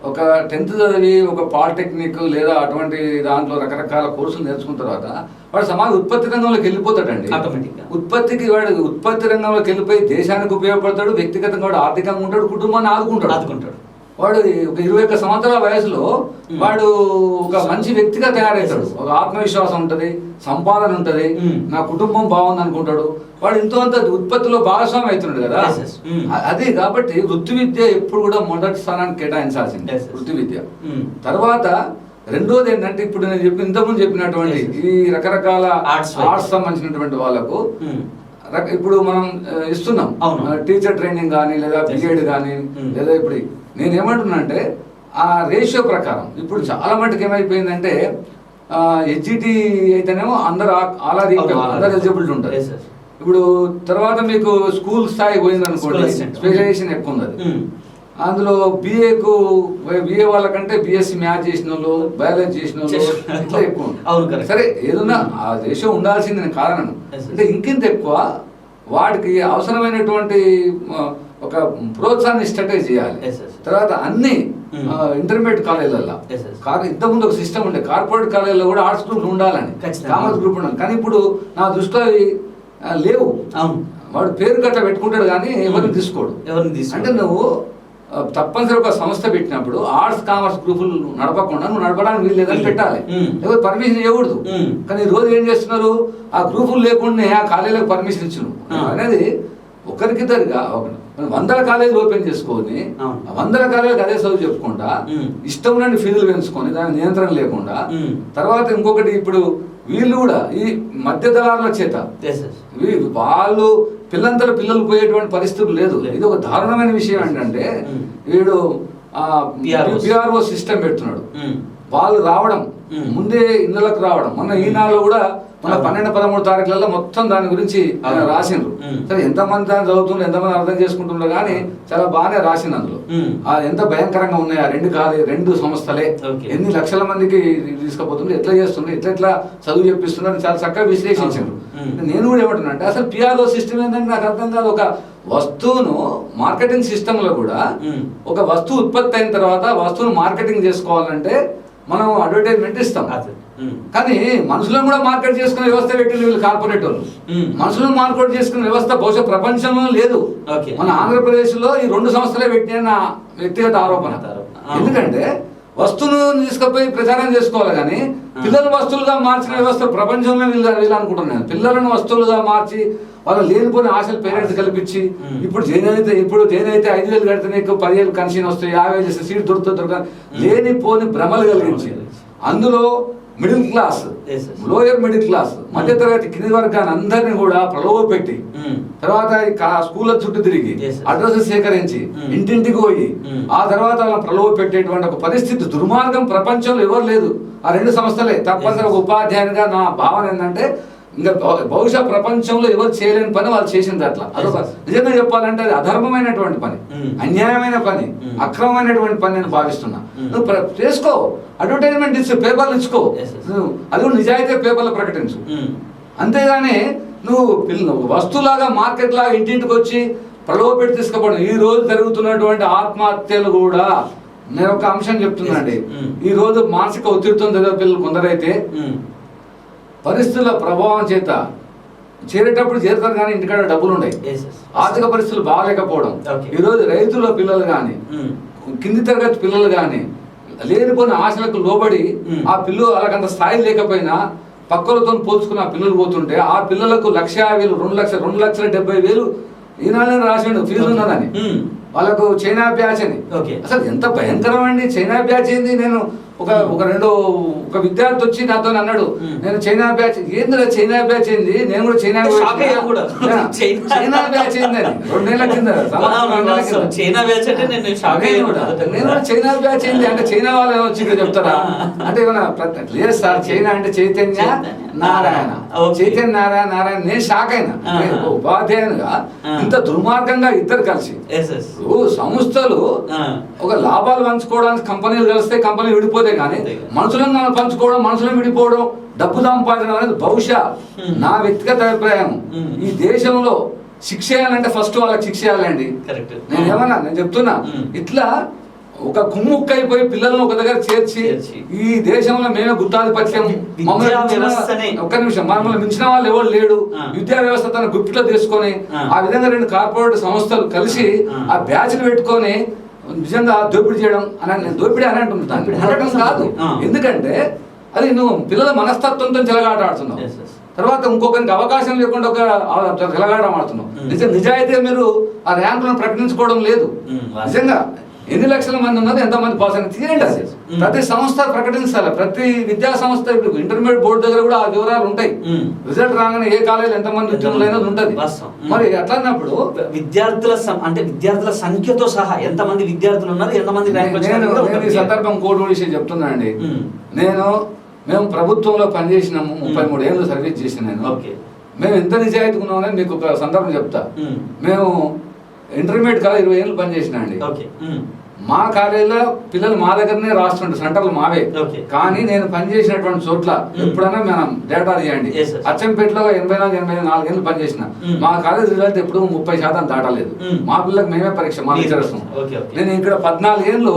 ఒక 10th చదివి ఒక పాలిటెక్నిక్ లేదా అటువంటి దాంట్లో రకరకాల కోర్సులు నేర్చుకున్న తర్వాత వాడు సమాజ ఉత్పత్తి రంగంలోకి వెళ్ళిపోతాడండి. వాడు ఉత్పత్తి రంగంలోకి వెళ్ళిపోయి దేశానికి ఉపయోగపడతాడు, వ్యక్తిగతంగా వాడు ఆర్థికంగా ఉంటాడు, కుటుంబాన్ని ఆదుకుంటాడు. వాడు ఒక 21 సంవత్సరాల వయసులో వాడు ఒక మంచి వ్యక్తిగా తయారవుతాడు. ఒక ఆత్మవిశ్వాసం ఉంటుంది, సంపాదన ఉంటుంది, నా కుటుంబం బాగుంది అనుకుంటాడు. వాడు ఎంతో అంత ఉత్పత్తిలో భాగస్వామి అవుతున్నాడు కదా. అది కాబట్టి వృత్తి విద్య ఎప్పుడు కూడా మొదటి స్థానానికి కేటాయించాల్సింది వృత్తి విద్య. తర్వాత రెండోది ఏంటంటే ఇప్పుడు నేను ఇంతకుముందు చెప్పినటువంటి ఈ రకరకాల ఆర్ట్స్ సంబంధించినటువంటి వాళ్ళకు ఇప్పుడు మనం ఇస్తున్నాం టీచర్ ట్రైనింగ్ కానీ లేదా బిఎడ్ కానీ లేదా ఇప్పుడు నేనేమంటున్నా అంటే ఆ రేషియో ప్రకారం ఇప్పుడు చాలా మటుకు ఏమైపోయిందంటే హెచ్జిటి అయితేనేమో అందరు అందరు ఎలిజిబిలిటీ ఉంటుంది. ఇప్పుడు తర్వాత మీకు స్కూల్ స్థాయి పోయింది అనుకోండి, స్పెషలైజేషన్ ఎక్కువ ఉంది. అందులో బిఏ వాళ్ళకంటే బిఎస్సి మ్యాథ్స్ చేసిన వాళ్ళు, బయాలజీ చేసిన వాళ్ళు ఇట్లా ఎక్కువ. సరే, ఏదన్నా ఆ రేషియో ఉండాల్సింది కారణం అంటే ఇంకింత ఎక్కువ వాడికి అవసరమైనటువంటి ఒక ప్రోత్సాహాన్ని స్ట్రాటజీ చేయాలి. తర్వాత అన్ని ఇంటర్మీడియట్ కాలేజీలలో ఇంతకుముందు ఒక సిస్టమ్ ఉండే కార్పొరేట్ కాలేజీలో కూడా ఆర్ట్స్ గ్రూప్ ఉండాలని, కామర్స్ గ్రూప్ ఉండాలి. కానీ ఇప్పుడు నా దృష్టిలో అవి లేవు. వాడు పేరు గట్ట పెట్టుకుంటాడు కానీ ఎవరిని తీసుకోడు. అంటే నువ్వు తప్పనిసరి ఒక సంస్థ పెట్టినప్పుడు ఆర్ట్స్ కామర్స్ గ్రూపులు నడపకుండా నువ్వు నడపడానికి వీలు లేదని పెట్టాలి, లేకపోతే పర్మిషన్ ఇవ్వకూడదు. కానీ ఈ రోజు ఏం చేస్తున్నారు, ఆ గ్రూపులు లేకుండా ఆ కాలేజీలకు పర్మిషన్ ఇచ్చును అనేది ఒకరికిద్దరిగా 100 కాలేజీలు ఓపెన్ చేసుకొని 100 కాలేజీలకు అదే చదువు చెప్పుకుంటా ఇష్టం నుండి ఫీజులు పెంచుకొని దాని నియంత్రణ లేకుండా. తర్వాత ఇంకొకటి, ఇప్పుడు వీళ్ళు కూడా ఈ మధ్య దళారుల చేత వాళ్ళు పిల్లలు పోయేటువంటి పరిస్థితులు లేదు. ఇది ఒక దారుణమైన విషయం ఏంటంటే వీడు పిఆర్ఓ సిస్టమ్ పెడుతున్నాడు. వాళ్ళు రావడం ముందే ఇళ్ళకి రావడం. మొన్న ఈనాడులో కూడా మన 12-13 తారీఖులలో మొత్తం దాని గురించి రాసిండ్రు. సరే, ఎంతమంది దాన్ని చదువుతుండ్రు, ఎంతమంది అర్థం చేసుకుంటుండ్రు కానీ చాలా బాగానే రాసింది అందులో. ఎంత భయంకరంగా ఉన్నాయి ఆ రెండు సంస్థలే, ఎన్ని లక్షల మందికి తీసుకుపోతుండ్రు, ఎట్లా చేస్తుండ్రు, ఎట్లా చదువు చెప్పిస్తున్నారు, చాలా చక్కగా విశ్లేషించారు. నేను కూడా ఏమంటున్నా అంటే అసలు పిఆర్ఓ సిస్టమ్ ఏంటంటే నాకు అర్థం కాదు. ఒక వస్తువును మార్కెటింగ్ సిస్టమ్ లో కూడా ఒక వస్తువు ఉత్పత్తి అయిన తర్వాత వస్తువును మార్కెటింగ్ చేసుకోవాలంటే మనం అడ్వర్టైజ్మెంట్ ఇస్తాం. కానీ మనుషులను కూడా మార్కెట్ చేసుకునే వ్యవస్థ పెట్టింది వీళ్ళు కార్పొరేట్ వాళ్ళు. మనుషులను మార్కెట్ చేసుకునే వ్యవస్థ బహుశా ప్రపంచంలో లేదు. మన ఆంధ్రప్రదేశ్ లో ఈ 2 సంస్థలే పెట్టిన వ్యక్తిగత ఆరోపణ. ఎందుకంటే వస్తువును తీసుకుపోయి ప్రచారం చేసుకోవాలి కానీ పిల్లలు వస్తువులుగా మార్చిన వ్యవస్థ ప్రపంచంలో వీళ్ళు అనుకుంటున్నాను. పిల్లలను వస్తువులుగా మార్చి వాళ్ళు లేనిపోయిన ఆశలు పేరెంట్స్ కల్పించి ఇప్పుడు జైన్ అయితే 5,000 కడితే నీకు 10,000 కన్షన్ వస్తాయి, 50,000 సీట్ దొరుకుతుంది లేనిపోని భ్రమలు కలిగించి అందులో middle class, Yes, yes. Lower middle class, మధ్యతరగతి కింది వర్గాన్ని అందరినీ కూడా ప్రలోభ పెట్టి తర్వాత స్కూళ్ళ చుట్టూ తిరిగి Yes, yes. అడ్రస్ సేకరించి ఇంటింటికి పోయి ఆ తర్వాత వాళ్ళని ప్రలోభ పెట్టేటువంటి ఒక పరిస్థితి, దుర్మార్గం ప్రపంచంలో ఎవరు లేదు. ఆ రెండు సంస్థలే. తప్పనిసరి ఒక ఉపాధ్యాయునిగా నా భావన ఏంటంటే ఇంకా బహుశా ప్రపంచంలో ఎవరు చేయలేని పని వాళ్ళు చేసింది అట్లా. అదొక నిజంగా చెప్పాలంటే అది అధర్మమైనటువంటి పని, అన్యాయమైన పని, అక్రమమైనటువంటి పని నేను భావిస్తున్నా. నువ్వు చేసుకో, అడ్వర్టైజ్మెంట్ ఇచ్చు, పేపర్లు ఇచ్చుకో, అది కూడా నిజాయితీ పేపర్లు ప్రకటించు. అంతేగాని నువ్వు వస్తువులాగా మార్కెట్ లాగా ఇంటింటికి వచ్చి ప్రలోభ పెట్టి తీసుకుపోవడం. ఈ రోజు జరుగుతున్నటువంటి ఆత్మహత్యలు కూడా నేను ఒక అంశం చెప్తున్నా అండి. ఈ రోజు మానసిక ఒత్తిడితో చదివే పిల్లలు కొందరైతే పరిస్థితుల ప్రభావం చేత చేరేటప్పుడు చేరుతారు కానీ ఇంటికాడ డబ్బులు ఉన్నాయి, ఆర్థిక పరిస్థితులు బాగాలేకపోవడం. ఈరోజు రైతుల పిల్లలు కానీ కింది తరగతి పిల్లలు కానీ లేనిపోయిన ఆశలకు లోబడి ఆ పిల్లలు వాళ్ళకంత స్థాయి లేకపోయినా పక్కలతో పోల్చుకుని ఆ పిల్లలు పోతుంటే ఆ పిల్లలకు 1,50,000, 2,70,000 ఈనాడు రాసిండు ఫీజు ఉన్నదని. వాళ్ళకు చైనా బ్యాచ్ అని. అసలు ఎంత భయంకరం అండి చైనా బ్యాచ్ ఏంది. నేను ఒక విద్యార్థి వచ్చి నాతో అన్నాడు, నేను చైనా బ్యాచ్ ఏంది, చైనా బ్యాచ్ ఏంది, నేను కూడా చైనా బ్యాచ్ ఏంది అని 2 నెలల కింద చైనా బ్యాచ్ అంటే నేను కూడా చైనా బ్యాచ్ ఏంది అంటే చైనా వాళ్ళు వచ్చి ఇక్కడ చెప్తారా అంటే ఏమన్నా లేదు సార్. చైనా అంటే చైతన్య నారాయణ, చైతన్య నారాయణ. నేను షాక్ అయినా ఉపాధ్యాయునిగా ఇంత దుర్మార్గంగా ఇద్దరు కలిసి సంస్థలు ఒక లాభాలు పంచుకోవడానికి కంపెనీలు కలిస్తే కంపెనీలు విడిపోతే కానీ మనుషులను పంచుకోవడం, మనుషులను విడిపోవడం, డబ్బు సంపాదించడం అనేది బహుశా నా వ్యక్తిగత అభిప్రాయం. ఈ దేశంలో శిక్ష చేయాలంటే ఫస్ట్ వాళ్ళకి శిక్ష చేయాలండి. నేను చెప్తున్నా ఇట్లా ఒక కుమ్ముక్క అయిపోయి పిల్లలను ఒక దగ్గర చేర్చి ఈ దేశంలో మేమే గుత్తాధిపత్యం, ఒక్క నిమిషం, మమ్మల్ని మించిన వాళ్ళు ఎవరు లేడు, విద్యా వ్యవస్థ తన గుప్పిలో తీసుకొని ఆ విధంగా 2 కార్పొరేట్ సంస్థలు కలిసి ఆ బ్యాచ్లు పెట్టుకొని నిజంగా దోపిడీ చేయడం అని నేను దోపిడీ అని అంటున్నాను, అనడం కాదు. ఎందుకంటే అది నువ్వు పిల్లల మనస్తత్వంతో చెలగాట ఆడుతున్నావు, తర్వాత ఇంకొకరికి అవకాశం లేకుండా ఒక చెలగాట ఆడుతున్నావు. నిజాయితీగా మీరు ఆ ర్యాంకులను ప్రకటించుకోవడం లేదు. నిజంగా ఎన్ని లక్షల మంది ఉన్నది, ఎంతమంది పాస్ అని తీయండి. అది ప్రతి సంస్థ ప్రకటించాలి. ప్రతి విద్యా సంస్థ, ఇంటర్మీడియట్ బోర్డు దగ్గర కూడా ఆ వివరాలు ఉంటాయి. రిజల్ట్ రాగానే ఏ కాలేజీలో ఎంతమంది ఉద్యోగులు అయినది ఉంటుంది. మరి అట్లన్నప్పుడు విద్యార్థుల సంఖ్యతో సహా ఎంతమంది విద్యార్థులు ఉన్నారు, ఎంతమంది ఈ సందర్భం కోటి విషయం చెప్తున్నా అండి. మేము ప్రభుత్వంలో పనిచేసినాము, 33 ఏళ్ళు సర్వీస్ చేసిన నేను. మేము ఎంత నిజాయితీగా ఉన్నామని మీకు ఒక సందర్భం చెప్తా. మేము ఇంటర్మీడియట్ కాలేజ్ 20 ఏళ్ళు పనిచేసిన అండి. మా కాలేజీలో పిల్లలు మా దగ్గరనే రాస్తుంటారు, సెంటర్లు మావే. కానీ నేను పనిచేసినటువంటి చోట్ల ఎప్పుడైనా మనం డేటా తీయండి. అచ్చంపేటలో 84 ఏళ్ళు పనిచేసిన మా కాలేజ్ రిజల్ట్ ఎప్పుడు 30% దాటలేదు. మా పిల్లలకు మేమే పరీక్ష, మా లెక్చరర్స్. నేను ఇక్కడ 14 ఏళ్ళు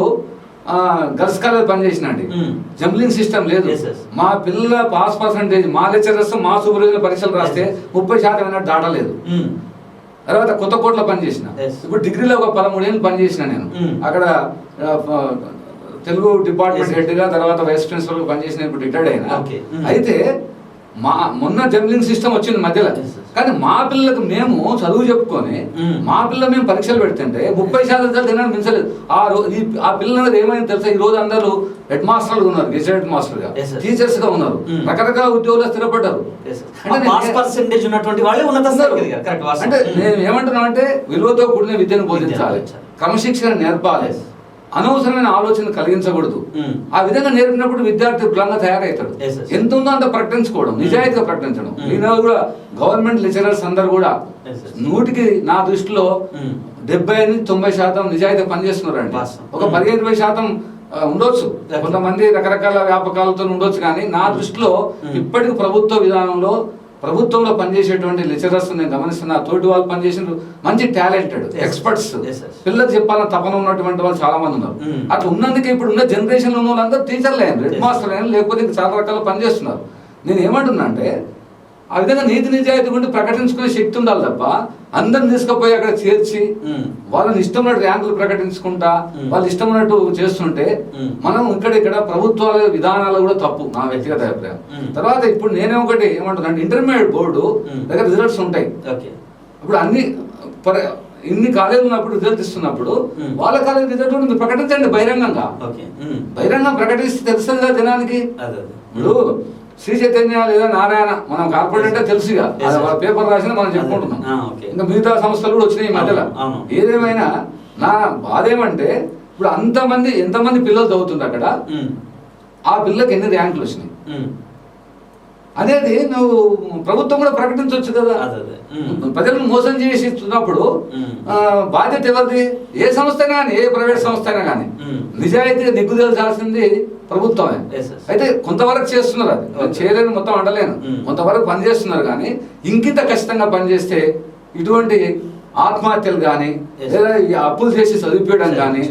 గర్ల్స్ కాలేజ్ పనిచేసిన అండి. జంబ్లింగ్ సిస్టమ్ లేదు. మా పిల్లల పాస్ పర్సంటేజ్ మా లెక్చరర్స్ మా సూపర్వైజర్ పరీక్షలు రాస్తే 30% దాటలేదు. తర్వాత కొత్తకోటలో పనిచేసిన. ఇప్పుడు డిగ్రీలో ఒక 13 ఏళ్ళు పనిచేసిన నేను. అక్కడ తెలుగు డిపార్ట్మెంట్ హెడ్ గా, తర్వాత వైస్ ప్రిన్సిపల్ గా పనిచేసిన, ఇప్పుడు రిటైర్డ్ అయినా. అయితే మొన్న జంబ్లింగ్ సిస్టమ్ వచ్చింది మధ్యలో. కానీ మా పిల్లలకు మేము చదువు చెప్పుకొని మా పిల్లలు మేము పరీక్షలు పెడుతుంటే 30% రిజల్ట్ తినడానికి మించలేదు. ఆ పిల్లలు ఏమైంది తెలుసా, ఈ రోజు అందరూ హెడ్ మాస్టర్లు ఉన్నారు, గెజిటెడ్ హెడ్ మాస్టర్ గా, టీచర్స్ గా ఉన్నారు, రకరకాల ఉద్యోగులు స్థిరపడ్డారు. అంటే నేను ఏమంటున్నా అంటే విలువతో కూడిన విద్యను బోధించాలి, క్రమశిక్షణ నేర్పాలి, అనవసరమైన ఆలోచన కలిగించకూడదు. ఆ విధంగా నేర్పినప్పుడు విద్యార్థి బలంగా తయారవుతాడు. ఎంత ఉందో అంత ప్రకటించుకోవడం, నిజాయితీగా ప్రకటించడం. ఈనాడు కూడా గవర్నమెంట్ లెక్చరర్స్ అందరు కూడా 100కి నా దృష్టిలో 70-90% నిజాయితీగా పనిచేస్తున్నారు అండి. ఒక 15-20% ఉండొచ్చు, కొంతమంది రకరకాల వ్యాపకాలతో ఉండొచ్చు. కానీ నా దృష్టిలో ఇప్పటికి ప్రభుత్వ విధానంలో, ప్రభుత్వంలో పనిచేసేటువంటి లెక్చరర్స్ నేను గమనిస్తున్నా, తోటి వాళ్ళు పనిచేసిన మంచి టాలెంటెడ్ ఎక్స్పర్ట్స్, పిల్లలకు చెప్పాలని తపన ఉన్నటువంటి వాళ్ళు చాలా మంది ఉన్నారు. అట్లా ఉన్నందుకే ఇప్పుడు ఉన్న జనరేషన్ లో ఉన్న వాళ్ళందరూ టీచర్లు అయ్యారు, హెడ్ మాస్టర్లు అయ్యారు, లేకపోతే ఇంకా చాలా రకాల పనిచేస్తున్నారు. నేను ఏమంటున్నా అంటే ఆ విధంగా నీతి నిజాయితీ ఉండి ప్రకటించుకునే శక్తి ఉండాలి తప్ప అందరిని తీసుకుపోయి అక్కడ చేర్చి వాళ్ళని ఇష్టం ఉన్నట్టు ర్యాంకులు ప్రకటించుకుంటా వాళ్ళు ఇష్టం ఉన్నట్టు చేస్తుంటే మనం ఇక్కడ ప్రభుత్వాల విధానాలు కూడా తప్పు, నా వ్యక్తిగత అభిప్రాయం. తర్వాత ఇప్పుడు నేనే ఒకటి ఏమంటున్నా, ఇంటర్మీడియట్ బోర్డు దగ్గర రిజల్ట్స్ ఉంటాయి. ఇప్పుడు ఇన్ని కాలేజీలు ఉన్నప్పుడు రిజల్ట్ ఇస్తున్నప్పుడు వాళ్ళ కాలేజ్ రిజల్ట్ ప్రకటించండి బహిరంగంగా. బహిరంగంగా ప్రకటిస్తే తెలుస్తుంది కదా జనానికి. ఇప్పుడు శ్రీ చైతన్య లేదా నారాయణ మనం కార్పొరేట్ అంటే తెలుసుగా, Yes, వాళ్ళ పేపర్ రాసిన మనం చెప్పుకుంటున్నాం. okay. ఇంకా మిగతా సంస్థలు కూడా వచ్చినాయి ఈ మధ్యలో. అవును. ఏదేమైనా నా బాధ ఏమంటే ఇప్పుడు ఎంతమంది పిల్లలు చదువుతుంది అక్కడ, ఆ పిల్లకి ఎన్ని ర్యాంకులు వచ్చినాయి అనేది నువ్వు ప్రభుత్వం కూడా ప్రకటించవచ్చు కదా. ప్రజలను మోసం చేసి ఇస్తున్నప్పుడు బాధ్యత ఎవరిది? ఏ సంస్థ అయినా కానీ, ఏ ప్రైవేట్ సంస్థ అయినా కానీ నిజాయితీగా నిగ్గు తేల్చాల్సింది ప్రభుత్వమే. అయితే కొంతవరకు చేస్తున్నారు, అది చేయలేని మొత్తం అంటలేను, కొంతవరకు పనిచేస్తున్నారు. కానీ ఇంకింత ఖచ్చితంగా పనిచేస్తే ఇటువంటి ఆత్మహత్యలు కానీ లేదా ఈ అప్పులు చేసి చదివిపోయడం కానీ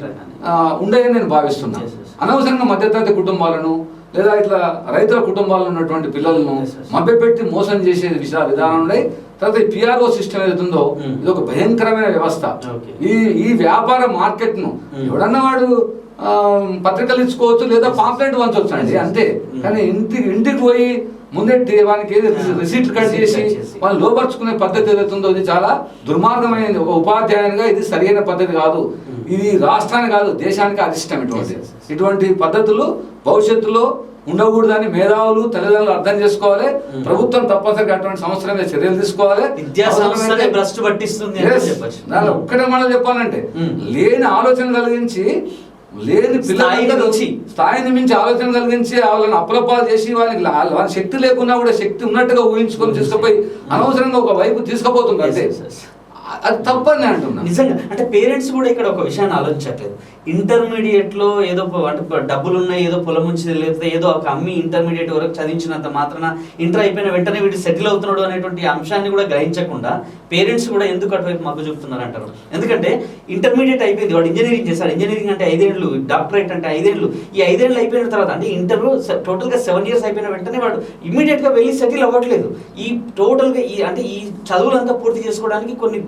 ఉండేదని నేను భావిస్తున్నా. అనవసరంగా మధ్యతరగతి కుటుంబాలను లేదా ఇట్లా రైతుల కుటుంబాల్లో ఉన్నటువంటి పిల్లలను మభ్యపెట్టి మోసం చేసే విధానం ఉన్నాయి. తర్వాత ఈ పిఆర్ఓ సిస్టమ్ ఏదైతుందో ఇది ఒక భయంకరమైన వ్యవస్థ. ఈ వ్యాపార మార్కెట్ ను ఎవడన్నా వాడు పత్రికలు ఇచ్చుకోవచ్చు లేదా పాంప్లెట్ పంచవచ్చు అండి, అంతే. కానీ ఇంటికి పోయి ముందెట్టి వానికి ఏది రిసీట్ కట్ చేసి వాళ్ళు లోపరుచుకునే పద్ధతి ఏదైతుందో ఇది చాలా దుర్మార్గమైనది. ఒక ఉపాధ్యాయునిగా ఇది సరైన పద్ధతి కాదు. ఇది రాష్ట్రానికి కాదు, దేశానికి అరిష్టం. ఇటువంటి పద్ధతులు భవిష్యత్తులో ఉండకూడదని మేధావులు తల్లిదండ్రులు అర్థం చేసుకోవాలి. ప్రభుత్వం తప్పనిసరిగా అటువంటి సంవత్సరం మీద చర్యలు తీసుకోవాలి. ఒక్కటే మాట చెప్పాలంటే లేని ఆలోచన కలిగించి, లేని పిల్లల స్థాయిని మించి ఆలోచన కలిగించి వాళ్ళని అప్రపాలు చేసి వాళ్ళ శక్తి లేకున్నా కూడా శక్తి ఉన్నట్టుగా ఊహించుకొని తీసుకుపోయి అనవసరంగా ఒక వైపు తీసుకుపోతుంది. అంటే అది తప్పని అంటున్నా. నిజంగా అంటే పేరెంట్స్ కూడా ఇక్కడ ఒక విషయాన్ని ఆలోచించట్లేదు. ఇంటర్మీడియట్ లో ఏదో అంటే డబ్బులు ఉన్నాయి, ఏదో పొలం నుంచి లేకపోతే ఏదో ఒక అమ్మి ఇంటర్మీడియట్ వరకు చదివించినంత మాత్రాన ఇంటర్ అయిపోయిన వెంటనే వీడు సెటిల్ అవుతున్నాడు అనేటువంటి అంశాన్ని కూడా గ్రహించకుండా పేరెంట్స్ కూడా ఎందుకు అటువైపు మగ్గు చూపుతున్నారు అంటారు. ఎందుకంటే ఇంటర్మీడియట్ అయిపోయింది, వాడు ఇంజనీరింగ్ చేశాడు, ఇంజనీరింగ్ అంటే 5 ఏళ్ళు, డాక్టరేట్ అంటే 5 ఏళ్ళు. ఈ 5 ఏళ్ళు అయిపోయిన తర్వాత అంటే ఇంటర్ టోటల్గా 7 years అయిపోయిన వెంటనే వాడు ఇమీడియట్ గా వెళ్ళి సెటిల్ అవ్వట్లేదు. ఈ టోటల్గా ఈ చదువులంతా పూర్తి చేసుకోవడానికి కొన్ని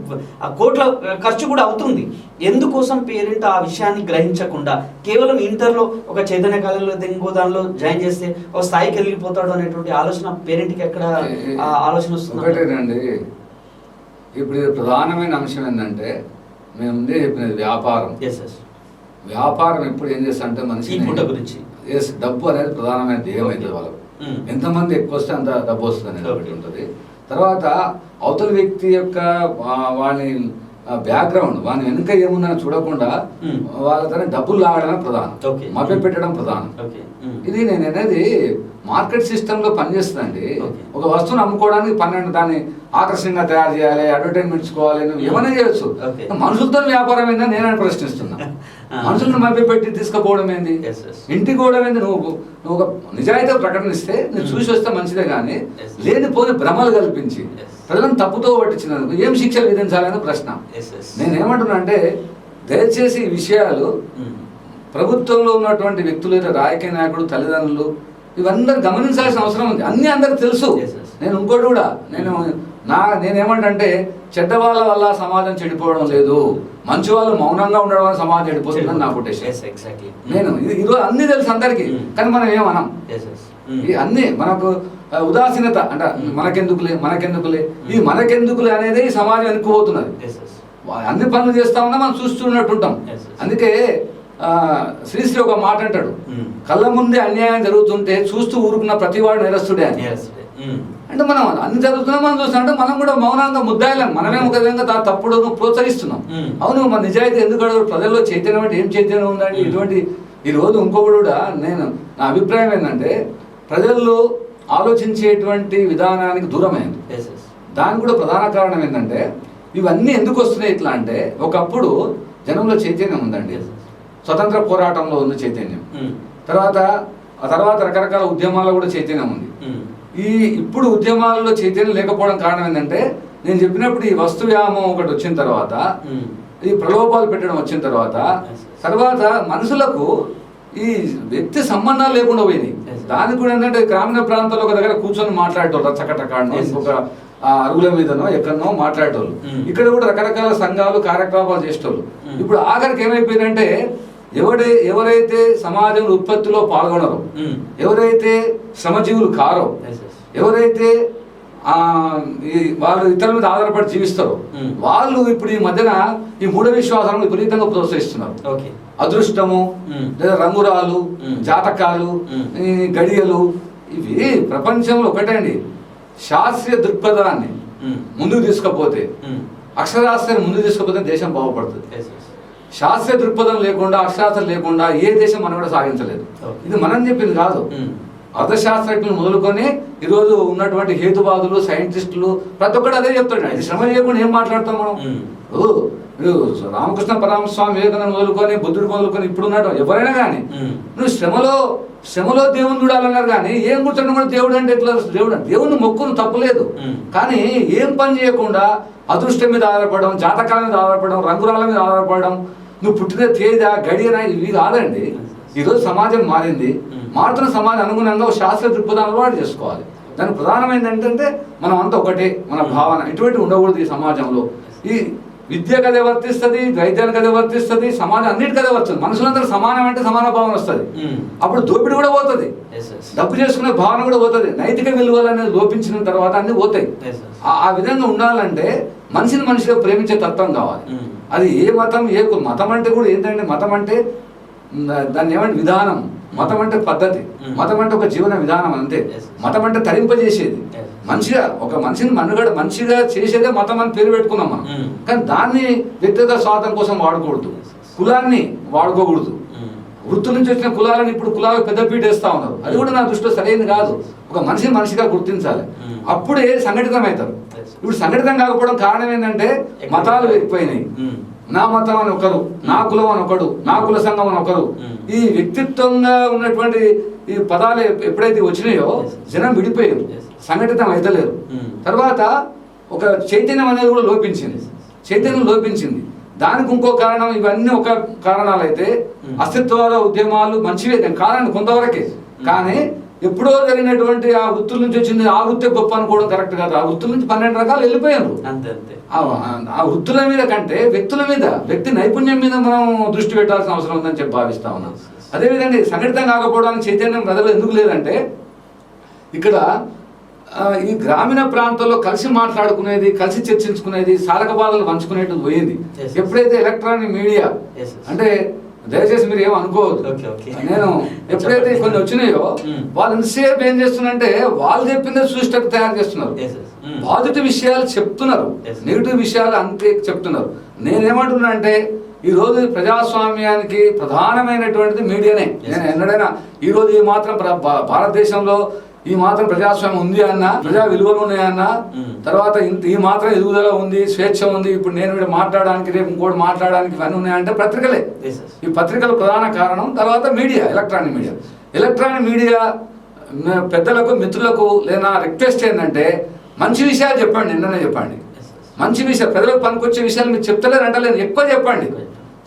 కోట్ల ఖర్చు కూడా అవుతుంది. ఎందుకోసం పేరెంట్ ఆ విషయాన్ని గ్రహించకుండా కేవలం ఇంటర్లో ఒక చైతన్య కాలంలో ఇంకో దానిలో జాయిన్ చేస్తే ఒక స్థాయికి వెళ్ళిపోతాడు అనేటువంటి ఆలోచన పేరెంట్కి ఎక్కడ ఆలోచన వస్తుంది? ఒకటేనండి, ఇప్పుడు ప్రధానమైన అంశం ఏంటంటే మేము ముందే చెప్పినది వ్యాపారం. వ్యాపారం ఎప్పుడు ఏం చేస్తా అంటే మనిషి గురించి డబ్బు అనేది ప్రధానమైన ధ్యేయం అవుతుంది వాళ్ళకు. ఎంతమంది ఎక్కువ వస్తే అంత డబ్బు వస్తుంది అనేది ఒకటి ఉంటుంది. తర్వాత అవతల వ్యక్తి యొక్క వాళ్ళని బ్యాక్గ్రౌండ్ వాని వెనుక ఏముందని చూడకుండా వాళ్ళ తన డబ్బులు లాగడమే ప్రధానం, మభ్య పెట్టడం ప్రధానం. ఇది నేను అనేది మార్కెట్ సిస్టమ్ లో పనిచేస్తుందండి. ఒక వస్తువును అమ్ముకోవడానికి 12 దాన్ని ఆకర్షణీయంగా తయారు చేయాలి, అడ్వర్టైజ్మెంట్ ఇచ్చుకోవాలి, నువ్వు ఏమైనా చేయొచ్చు. మనుషులతో వ్యాపారం ఏందని నేను ప్రశ్నిస్తున్నా. మనుషులను మభ్య పెట్టి తీసుకుపోవడం ఏంది, ఇంటికి పోవడం ఏంది? నువ్వు ఒక నిజాయితీ ప్రకటనిస్తే నేను చూసి వస్తే మంచిదే, కానీ లేనిపోని భ్రమలు కల్పించి ప్రజలను తప్పుతో పట్టించినందుకు ఏం శిక్షలు విధించాలని ప్రశ్న. నేనేమంటున్నా అంటే దయచేసి ఈ విషయాలు ప్రభుత్వంలో ఉన్నటువంటి వ్యక్తులు, రాజకీయ నాయకుడు, తల్లిదండ్రులు ఇవన్నీ గమనించాల్సిన అవసరం ఉంది. అన్ని అందరికి తెలుసు. నేను ఇంకోటి కూడా నేనేమంటే చెడ్డ వాళ్ళ వల్ల సమాజం చెడిపోవడం లేదు, మంచి వాళ్ళు మౌనంగా ఉండడం వల్ల సమాజం చెడిపోతుందని నా కొటేషన్. నేను ఈరోజు అన్ని తెలుసు అందరికి, కానీ మనం ఏమనం. అన్ని మనకు ఉదాసీనత అంటే మనకెందుకులే ఈ మనకెందుకులే అనేది ఈ సమాజం వెనుక్కుపోతున్నది. అన్ని పనులు చేస్తా ఉన్నా మనం చూస్తున్నట్టుంటాం. అందుకే శ్రీశ్రీ ఒక మాట అంటాడు, కళ్ళ ముందే అన్యాయం జరుగుతుంటే చూస్తూ ఊరుకున్న ప్రతివాడు నేరస్తుడే అని. అంటే మనం అన్ని జరుగుతున్నా మనం చూస్తున్నాం అంటే మనం కూడా మౌనంగా ముద్దాయిలం, మనమే ఒక విధంగా తప్పుడు ప్రోత్సహిస్తున్నాం. అవును, మన నిజాయితీ ఎందుకు ప్రజల్లో చైతన్యం అంటే ఏం చైతన్యం ఉందండి? ఇటువంటి ఈ రోజు ఇంకొకటి కూడా నా అభిప్రాయం ఏంటంటే ప్రజల్లో ఆలోచించేటువంటి విధానానికి దూరమైంది. దానికి కూడా ప్రధాన కారణం ఏంటంటే ఇవన్నీ ఎందుకు వస్తున్నాయి ఇట్లా అంటే, ఒకప్పుడు జనంలో చైతన్యం ఉందండి, స్వతంత్ర పోరాటంలో ఉంది చైతన్యం, తర్వాత రకరకాల ఉద్యమాల్లో కూడా చైతన్యం ఉంది. ఇప్పుడు ఉద్యమాల్లో చైతన్యం లేకపోవడం కారణం ఏంటంటే నేను చెప్పినప్పుడు ఈ వస్తు వ్యామోహం ఒకటి వచ్చిన తర్వాత, ఈ ప్రలోభాలు పెట్టడం వచ్చిన తర్వాత మనుషులకు ఈ వ్యక్తి సంబంధాలు లేకుండా పోయినాయి. దానికి కూడా ఏంటంటే గ్రామీణ ప్రాంతాల్లో ఒక దగ్గర కూర్చొని మాట్లాడేటోళ్ళు, రచ్చకట్టకాడనో ఇంకొక అరుగుల మీదనో ఎక్కడనో మాట్లాడేటోళ్ళు. ఇక్కడ కూడా రకరకాల సంఘాలు కార్యక్రమాలు చేసేటోళ్ళు. ఇప్పుడు ఆఖరికి ఏమైపోయిందంటే ఎవరైతే సమాజంలో ఉత్పత్తిలో పాల్గొనరో, ఎవరైతే శ్రమజీవులు కారో, ఎవరైతే వాళ్ళు ఇతరుల మీద ఆధారపడి జీవిస్తారో వాళ్ళు ఇప్పుడు ఈ మధ్యన ఈ మూఢ విశ్వాసాలను విపరీతంగా ప్రోత్సహిస్తున్నారు. అదృష్టము లేదా రంగురాలు, జాతకాలు, గడియలు ఇవి ప్రపంచంలో ఒకటే అండి, శాస్త్రీయ దృక్పథాన్ని ముందుకు తీసుకపోతే, అక్షరాస్యాన్ని ముందుకు తీసుకపోతే దేశం బాగుపడుతుంది. శాస్త్రీయ దృక్పథం లేకుండా, అక్షరాస్యం లేకుండా ఏ దేశం మనం కూడా సాగించలేదు. ఇది మనం చెప్పింది కాదు. అర్థశాస్త్రజ్ఞులు మొదలుకొని ఈరోజు ఉన్నటువంటి హేతువాదులు, సైంటిస్టులు ప్రతి ఒక్కటి అదే చెప్తాడు. ఇది శ్రమ చేయకుండా ఏం మాట్లాడతాం మనం? రామకృష్ణ పరమస్వామి, వివేకానంద మొదలుకొని, బుద్ధుడు మొదలుకొని ఇప్పుడు ఉన్నట్టు ఎవరైనా కానీ నువ్వు శ్రమలో దేవుని చూడాలన్నారు. కానీ ఏం కూర్చోండి కూడా దేవుడు అంటే ఎట్లా? దేవుని మొక్కును తప్పులేదు. కానీ ఏం పని చేయకుండా అదృష్టం మీద ఆధారపడడం, జాతకాల మీద ఆధారపడడం, రంగురాల మీద ఆధారపడడం, నువ్వు పుట్టిన తేదీ గడియన ఇవి కాదండి. ఈరోజు సమాజం మారింది. మారుతున్న సమాజం అనుగుణంగా ఒక శాస్త్రీయ దృక్పథం అలవాటు చేసుకోవాలి. దానికి ప్రధానమైనది ఏంటంటే మనం అంతా ఒకటే, మన భావన ఇటువంటి ఉండకూడదు ఈ సమాజంలో. ఈ విద్య కదే వర్తిస్తుంది, వైద్యానికి కదే వర్తిస్తుంది, సమాజం అన్నిటి కదే వర్తిస్తుంది. మనుషులందరూ సమానం అంటే సమాన భావన వస్తుంది. అప్పుడు దోపిడి కూడా పోతుంది, డబ్బు చేసుకునే భావన కూడా పోతుంది, నైతిక విలువలు అనేది లోపించిన తర్వాత అన్ని పోతాయి. ఆ విధంగా ఉండాలంటే మనిషిని మనిషిగా ప్రేమించే తత్వం కావాలి. అది ఏ మతం, ఏ మతం అంటే కూడా ఏంటంటే, మతం అంటే దాన్ని ఏమంటే విధానం, మతం అంటే పద్ధతి, మతం అంటే ఒక జీవన విధానం అంతే. మతం అంటే తరింపజేసేది, మంచిగా ఒక మనిషిని మనుగడ మంచిగా చేసేదే మతం అని పేరు పెట్టుకున్నాం మనం. కానీ దాన్ని వ్యక్తిగత స్వార్థం కోసం వాడకూడదు, కులాన్ని వాడుకోకూడదు. వృత్తుల నుంచి వచ్చిన కులాలను ఇప్పుడు కులాలకు పెద్దపీట వేస్తా ఉన్నారు. అది కూడా నా దృష్టిలో సరైనది కాదు. ఒక మనిషిని మనిషిగా గుర్తించాలి, అప్పుడే సంఘటితం అవుతారు. ఇప్పుడు సంఘటితం కాకపోవడం కారణం ఏంటంటే మతాలు ఎక్కువైనాయి. నా మతం అని ఒకరు, నా కులం అని ఒకడు, నా కుల సంఘం అని ఒకరు. ఈ వ్యక్తిత్వంగా ఉన్నటువంటి ఈ పదాలు ఎప్పుడైతే వచ్చినాయో జనం విడిపోయారు, సంఘటితం అయితలేరు. తర్వాత ఒక చైతన్యం అనేది కూడా లోపించింది. దానికి ఇంకో కారణం, ఇవన్నీ ఒక కారణాలు అయితే అస్తిత్వవాద ఉద్యమాలు మంచివే కాదండి కొంతవరకే. కానీ ఎప్పుడో జరిగినటువంటి ఆ వృత్తుల నుంచి వచ్చింది, ఆ వృత్తి గొప్ప అనుకోవడం కరెక్ట్ కాదు. ఆ వృత్తుల నుంచి 12 రకాలు వెళ్ళిపోయారు. ఆ వృత్తుల మీద కంటే వ్యక్తుల మీద, వ్యక్తి నైపుణ్యం మీద మనం దృష్టి పెట్టాల్సిన అవసరం ఉందని చెప్పి భావిస్తా ఉన్నాం. అదేవిధంగా సంఘటితం కాకపోవడానికి చైతన్యం ప్రజలు ఎందుకు లేదంటే, ఇక్కడ ఈ గ్రామీణ ప్రాంతాల్లో కలిసి మాట్లాడుకునేది, కలిసి చర్చించుకునేది, సాధక బాధలు పంచుకునేది పోయింది. ఎప్పుడైతే ఎలక్ట్రానిక్ మీడియా అంటే, దయచేసి మీరు ఏమనుకోవద్దు, నేను ఎప్పుడైతే కొన్ని వచ్చినాయో వాళ్ళు ఎంతసేపు ఏం చేస్తున్నారంటే వాళ్ళు చెప్పిందే సూచిటకు తయారు చేస్తున్నారు. పాజిటివ్ విషయాలు చెప్తున్నారు, నెగిటివ్ విషయాలు అంతే చెప్తున్నారు. నేనేమంటున్నా అంటే ఈ రోజు ప్రజాస్వామ్యానికి ప్రధానమైనటువంటిది మీడియానే. నేను ఎన్నడైనా ఈ రోజు ఈ మాత్రం భారతదేశంలో ఈ మాత్రం ప్రజాస్వామ్యం ఉంది అన్న, ప్రజా విలువలు ఉన్నాయన్న, తర్వాత ఈ మాత్రం ఎదుగుదల ఉంది, స్వేచ్ఛ ఉంది, ఇప్పుడు నేను ఇక్కడ మాట్లాడడానికి, రేపు ఇంకోటి మాట్లాడడానికి ఇవన్నీ ఉన్నాయంటే పత్రికలే. ఈ పత్రికల ప్రధాన కారణం. తర్వాత మీడియా, ఎలక్ట్రానిక్ మీడియా పెద్దలకు, మిత్రులకు లేదా రిక్వెస్ట్ ఏంటంటే మంచి విషయాలు చెప్పండి, నిన్ననే చెప్పండి. మంచి విషయాలు, ప్రజలకు పనికొచ్చే విషయాలు మీరు చెప్తలేరు అంటలేదు, ఎక్కువ చెప్పండి.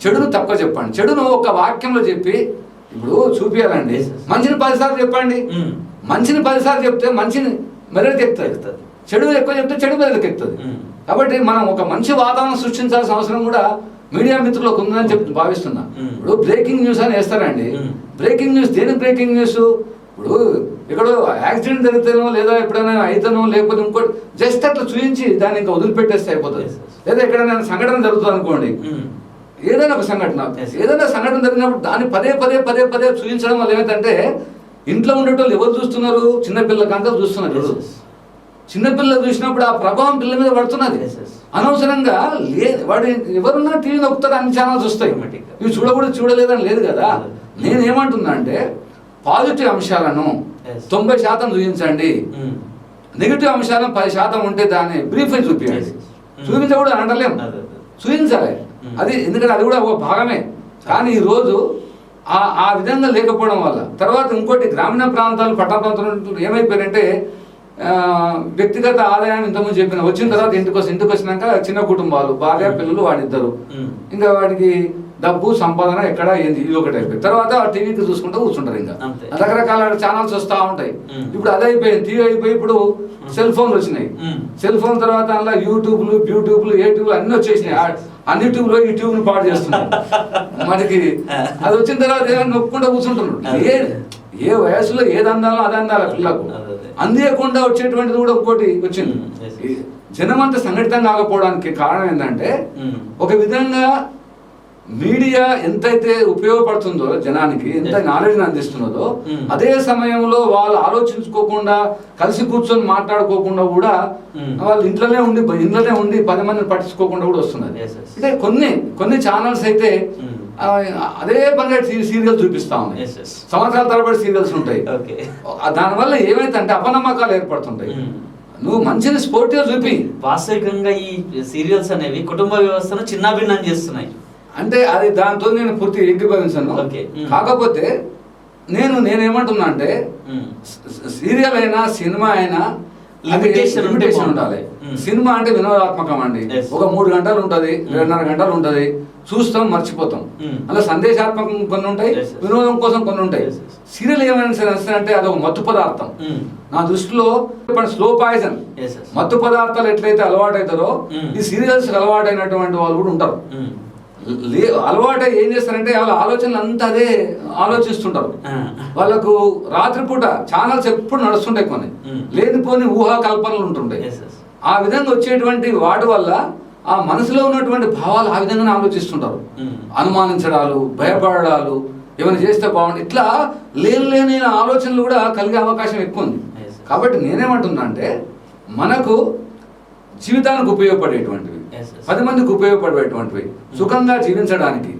చెడును తక్కువ చెప్పండి. చెడును ఒక వాక్యంలో చెప్పి ఇప్పుడు చూపించాలండి. మంచిని 10 సార్లు చెప్పండి. మంచిని 10 సార్లు చెప్తే మంచిని మెదడుకి ఎక్కుతుంది, చెడు ఎక్కువ చెప్తే చెడు మెదడుకి ఎక్కుతుంది. కాబట్టి మనం ఒక మంచి వాతావరణం సృష్టించాల్సిన అవసరం కూడా మీడియా మిత్రులకు ఉందని చెప్పి భావిస్తున్నా. ఇప్పుడు బ్రేకింగ్ న్యూస్ అని వేస్తారండి. బ్రేకింగ్ న్యూస్ దేనికి బ్రేకింగ్ న్యూస్? ఇప్పుడు ఎక్కడో యాక్సిడెంట్ జరిగితేనో లేదా ఎప్పుడైనా అయితేనో లేకపోతే ఇంకోటి జస్ట్ అట్లా చూపించి దాన్ని ఇంకా వదిలిపెట్టేస్తే అయిపోతుంది. లేదా ఎక్కడైనా సంఘటన జరుగుతుంది అనుకోండి, ఏదైనా ఒక సంఘటన, ఏదైనా సంఘటన జరిగినప్పుడు దాన్ని పదే చూపించడం వల్ల ఏమిటంటే ఇంట్లో ఉండేటోళ్ళు ఎవరు చూస్తున్నారు? చిన్నపిల్లకంతా చూస్తున్నారు. చిన్నపిల్లలు చూసినప్పుడు ఆ ప్రభావం పిల్ల మీద పడుతున్నది. అనవసరంగా వాడు ఎవరున్నా టీవీ నొక్కుతారు, అన్ని ఛానల్స్ వస్తాయి. ఇవి చూడలేదని లేదు కదా. నేనేమంటున్నా అంటే పాజిటివ్ అంశాలను 90% చూపించండి, నెగిటివ్ అంశాలను 10% ఉంటే దాన్ని బ్రీఫ్ అని చూపించండి. చూపించకూడదు అనలేం, చూపించాలి. అది ఎందుకంటే అది కూడా ఒక భాగమే. కానీ ఈరోజు ఆ విధంగా లేకపోవడం వల్ల, తర్వాత ఇంకోటి గ్రామీణ ప్రాంతాలు, పట్టణ ప్రాంతాలు ఏమైపోయారంటే వ్యక్తిగత ఆదాయాన్ని ఇంతకుముందు చెప్పిన వచ్చిన తర్వాత ఇంటికి వచ్చినాక చిన్న కుటుంబాలు, భార్య పిల్లలు, వాడిద్దరు, ఇంకా వాడికి డబ్బు సంపాదన ఎక్కడ ఏంది ఇది ఒకటి అయిపోయింది. తర్వాత టీవీకి చూసుకుంటూ కూర్చుంటారు. ఇంకా రకరకాల ఛానల్స్ వస్తూ ఉంటాయి. ఇప్పుడు అదే అయిపోయింది, టీవీ అయిపోయి ఇప్పుడు సెల్ ఫోన్లు వచ్చినాయి. సెల్ ఫోన్ తర్వాత అలా యూట్యూబ్లు, బ్యూట్యూబ్లు, యూట్యూబ్లు అన్ని వచ్చేసినాయి. అన్ని ట్యూబ్లో ఈ ట్యూబ్ను పాడు చేస్తున్నారు. మనకి అది వచ్చిన తర్వాత ఏమైనా నొక్కుంటూ కూర్చుంటున్నారు. ఏ వయసులో ఏది అందాలో అది అందాల పిల్లకు అందేయకుండా వచ్చేటువంటిది కూడా ఇంకోటి వచ్చింది. జనం అంతా సంఘటితం కాకపోవడానికి కారణం ఏంటంటే ఒక విధంగా మీడియా ఎంతైతే ఉపయోగపడుతుందో జనానికి, ఎంత నాలెడ్జ్ అందిస్తున్నదో, అదే సమయంలో వాళ్ళు ఆలోచించుకోకుండా కలిసి కూర్చొని మాట్లాడుకోకుండా కూడా వాళ్ళు ఇంట్లోనే ఉండి 10 మందిని పట్టించుకోకుండా కూడా వస్తున్నది. అంటే కొన్ని ఛానల్స్ అయితే అదే పనిగా సీరియల్ చూపిస్తా ఉన్నాయి, సంవత్సరాల తరబడి సీరియల్స్ ఉంటాయి. దానివల్ల ఏమైతే అంటే అపనమ్మకాలు ఏర్పడుతుంటాయి. నువ్వు మంచిని స్పోర్టివ్ చూపి. వాస్తవికంగా ఈ సీరియల్స్ అనేవి కుటుంబ వ్యవస్థను చిన్నాభిన్నం చేస్తున్నాయి. అంటే అది దాంతో నేను పూర్తిగా ఏకీభవించాను. కాకపోతే నేనేమంటున్నా అంటే సీరియల్ అయినా సినిమా అయినా లిమిటేషన్ ఉండాలి. సినిమా అంటే వినోదాత్మకం అండి. ఒక 3 గంటలు ఉంటది, 2.5 గంటలు ఉంటది, చూస్తాం మర్చిపోతాం. అలా సందేశాత్మకం కొన్ని ఉంటాయి, వినోదం కోసం కొన్ని ఉంటాయి. సీరియల్ ఏమైనా అంటే అదొక మత్తు పదార్థం. నా దృష్టిలో స్లో పాయిజన్. మత్తు పదార్థాలు ఎట్లయితే అలవాటు అవుతారో ఈ సీరియల్స్ అలవాటైనటువంటి వాళ్ళు కూడా ఉంటారు. అలవాటు ఏం చేస్తారంటే వాళ్ళ ఆలోచనలు అంతా అదే ఆలోచిస్తుంటారు. వాళ్ళకు రాత్రిపూట ఛానల్స్ ఎప్పుడు నడుస్తుంటాయి, కొన్ని లేనిపోని ఊహా కల్పనలు ఉంటుంటాయి. ఆ విధంగా వచ్చేటువంటి వాటి వల్ల ఆ మనసులో ఉన్నటువంటి భావాలు ఆ విధంగానే ఆలోచిస్తుంటారు. అనుమానించడాలు, భయపడాలు, ఏమైనా చేస్తే బాగుంది, ఇట్లా లేని ఆలోచనలు కూడా కలిగే అవకాశం ఎక్కువ ఉంది. కాబట్టి నేనేమంటున్నా అంటే మనకు జీవితానికి ఉపయోగపడేటువంటివి, 10 మందికి ఉపయోగపడేటువంటివి, సుఖంగా జీవించడానికి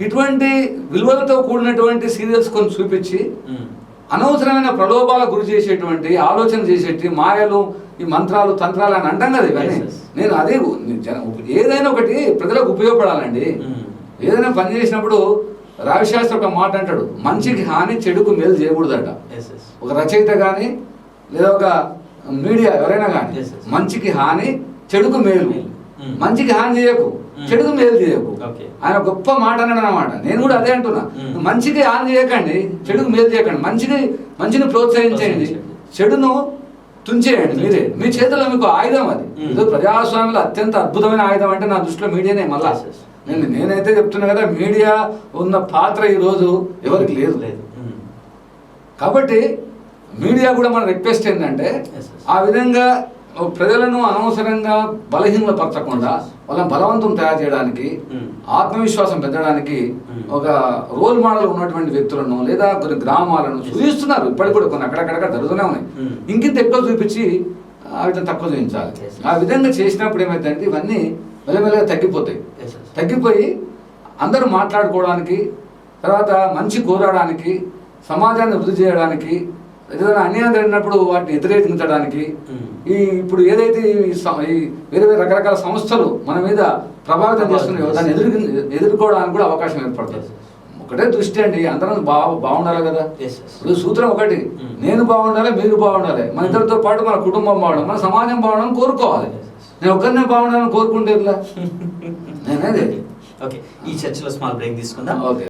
ఇటువంటి విలువలతో కూడినటువంటి సీరియల్స్ కొన్ని చూపించి అనవసరమైన ప్రలోభాలకు గురి చేసేటువంటి ఆలోచన చేసేటి మాయలు, ఈ మంత్రాలు, తంత్రాలు అని అంటాం కదా ఇవన్నీ. నేను అదే ఏదైనా ఒకటి ప్రజలకు ఉపయోగపడాలండి. ఏదైనా పని చేసినప్పుడు రావిశాస్త్రి ఒక మాట అంటాడు, మంచికి హాని చెడుకు మేలు చేయకూడదట. ఒక రచయిత కానీ లేదా ఒక మీడియా ఎవరైనా కానీ మంచికి హాని చెడుకు మేలు, మంచికి హాని చేయకు, చెడుకు మేలు చేయకు. ఆయన గొప్ప మాట అన్నాడు అన్నమాట. నేను కూడా అదే అంటున్నా, మంచికి హాని చేయకండి, చెడుకు మేలు చేయకండి. మంచిని ప్రోత్సహించండి, చెడును తుంచేయండి. మీరే మీ చేతిలో మీకు ఆయుధం అది. ఇది ప్రజాస్వామ్యంలో అత్యంత అద్భుతమైన ఆయుధం అంటే నా దృష్టిలో మీడియానే. మళ్ళా నేనైతే చెప్తున్నా కదా, మీడియా ఉన్న పాత్ర ఈరోజు ఎవరికి లేదు. కాబట్టి మీడియా కూడా మన రిక్వెస్ట్ ఏంటంటే ఆ విధంగా ప్రజలను అనవసరంగా బలహీనపరచకుండా వాళ్ళని బలవంతం తయారు చేయడానికి, ఆత్మవిశ్వాసం పెంచడానికి ఒక రోల్ మోడల్ ఉన్నటువంటి వ్యక్తులను లేదా కొన్ని గ్రామాలను చూపిస్తున్నారు. ఇప్పటికి కూడా కొన్ని అక్కడక్కడ జరుగుతూనే ఉన్నాయి. ఇంకింత ఎక్కువ చూపించి వీటిని తక్కువ చూపించాలి. ఆ విధంగా చేసినప్పుడు ఏమైందంటే ఇవన్నీ మెల్లమెల్లగా తగ్గిపోయి అందరూ మాట్లాడుకోవడానికి, తర్వాత మంచి కోరడానికి, సమాజాన్ని వృద్ధి చేయడానికి, ఏదైనా అన్యాయం జరిగినప్పుడు వాటిని వ్యతిరేకించడానికి, ఇప్పుడు ఏదైతే ఈ వేరే రకరకాల సంస్థలు మన మీద ప్రభావితం చేస్తున్నాయో దాన్ని ఎదుర్కోవడానికి కూడా అవకాశం ఏర్పడుతుంది. ఒకటే దృష్టి అండి, అందరం బాగుండాలి కదా. ఇప్పుడు సూత్రం ఒకటి, నేను బాగుండాలి, మీరు బాగుండాలి, మన ఇద్దరితో పాటు మన కుటుంబం బాగుండాలి, మన సమాజం బాగుండాలని కోరుకోవాలి. నేను ఒక్కరినే బాగుండాలని కోరుకుంటే నేనేది. ఓకే, ఈ చర్చలో స్మాల్ బ్రేక్ తీసుకుందాం. ఓకే.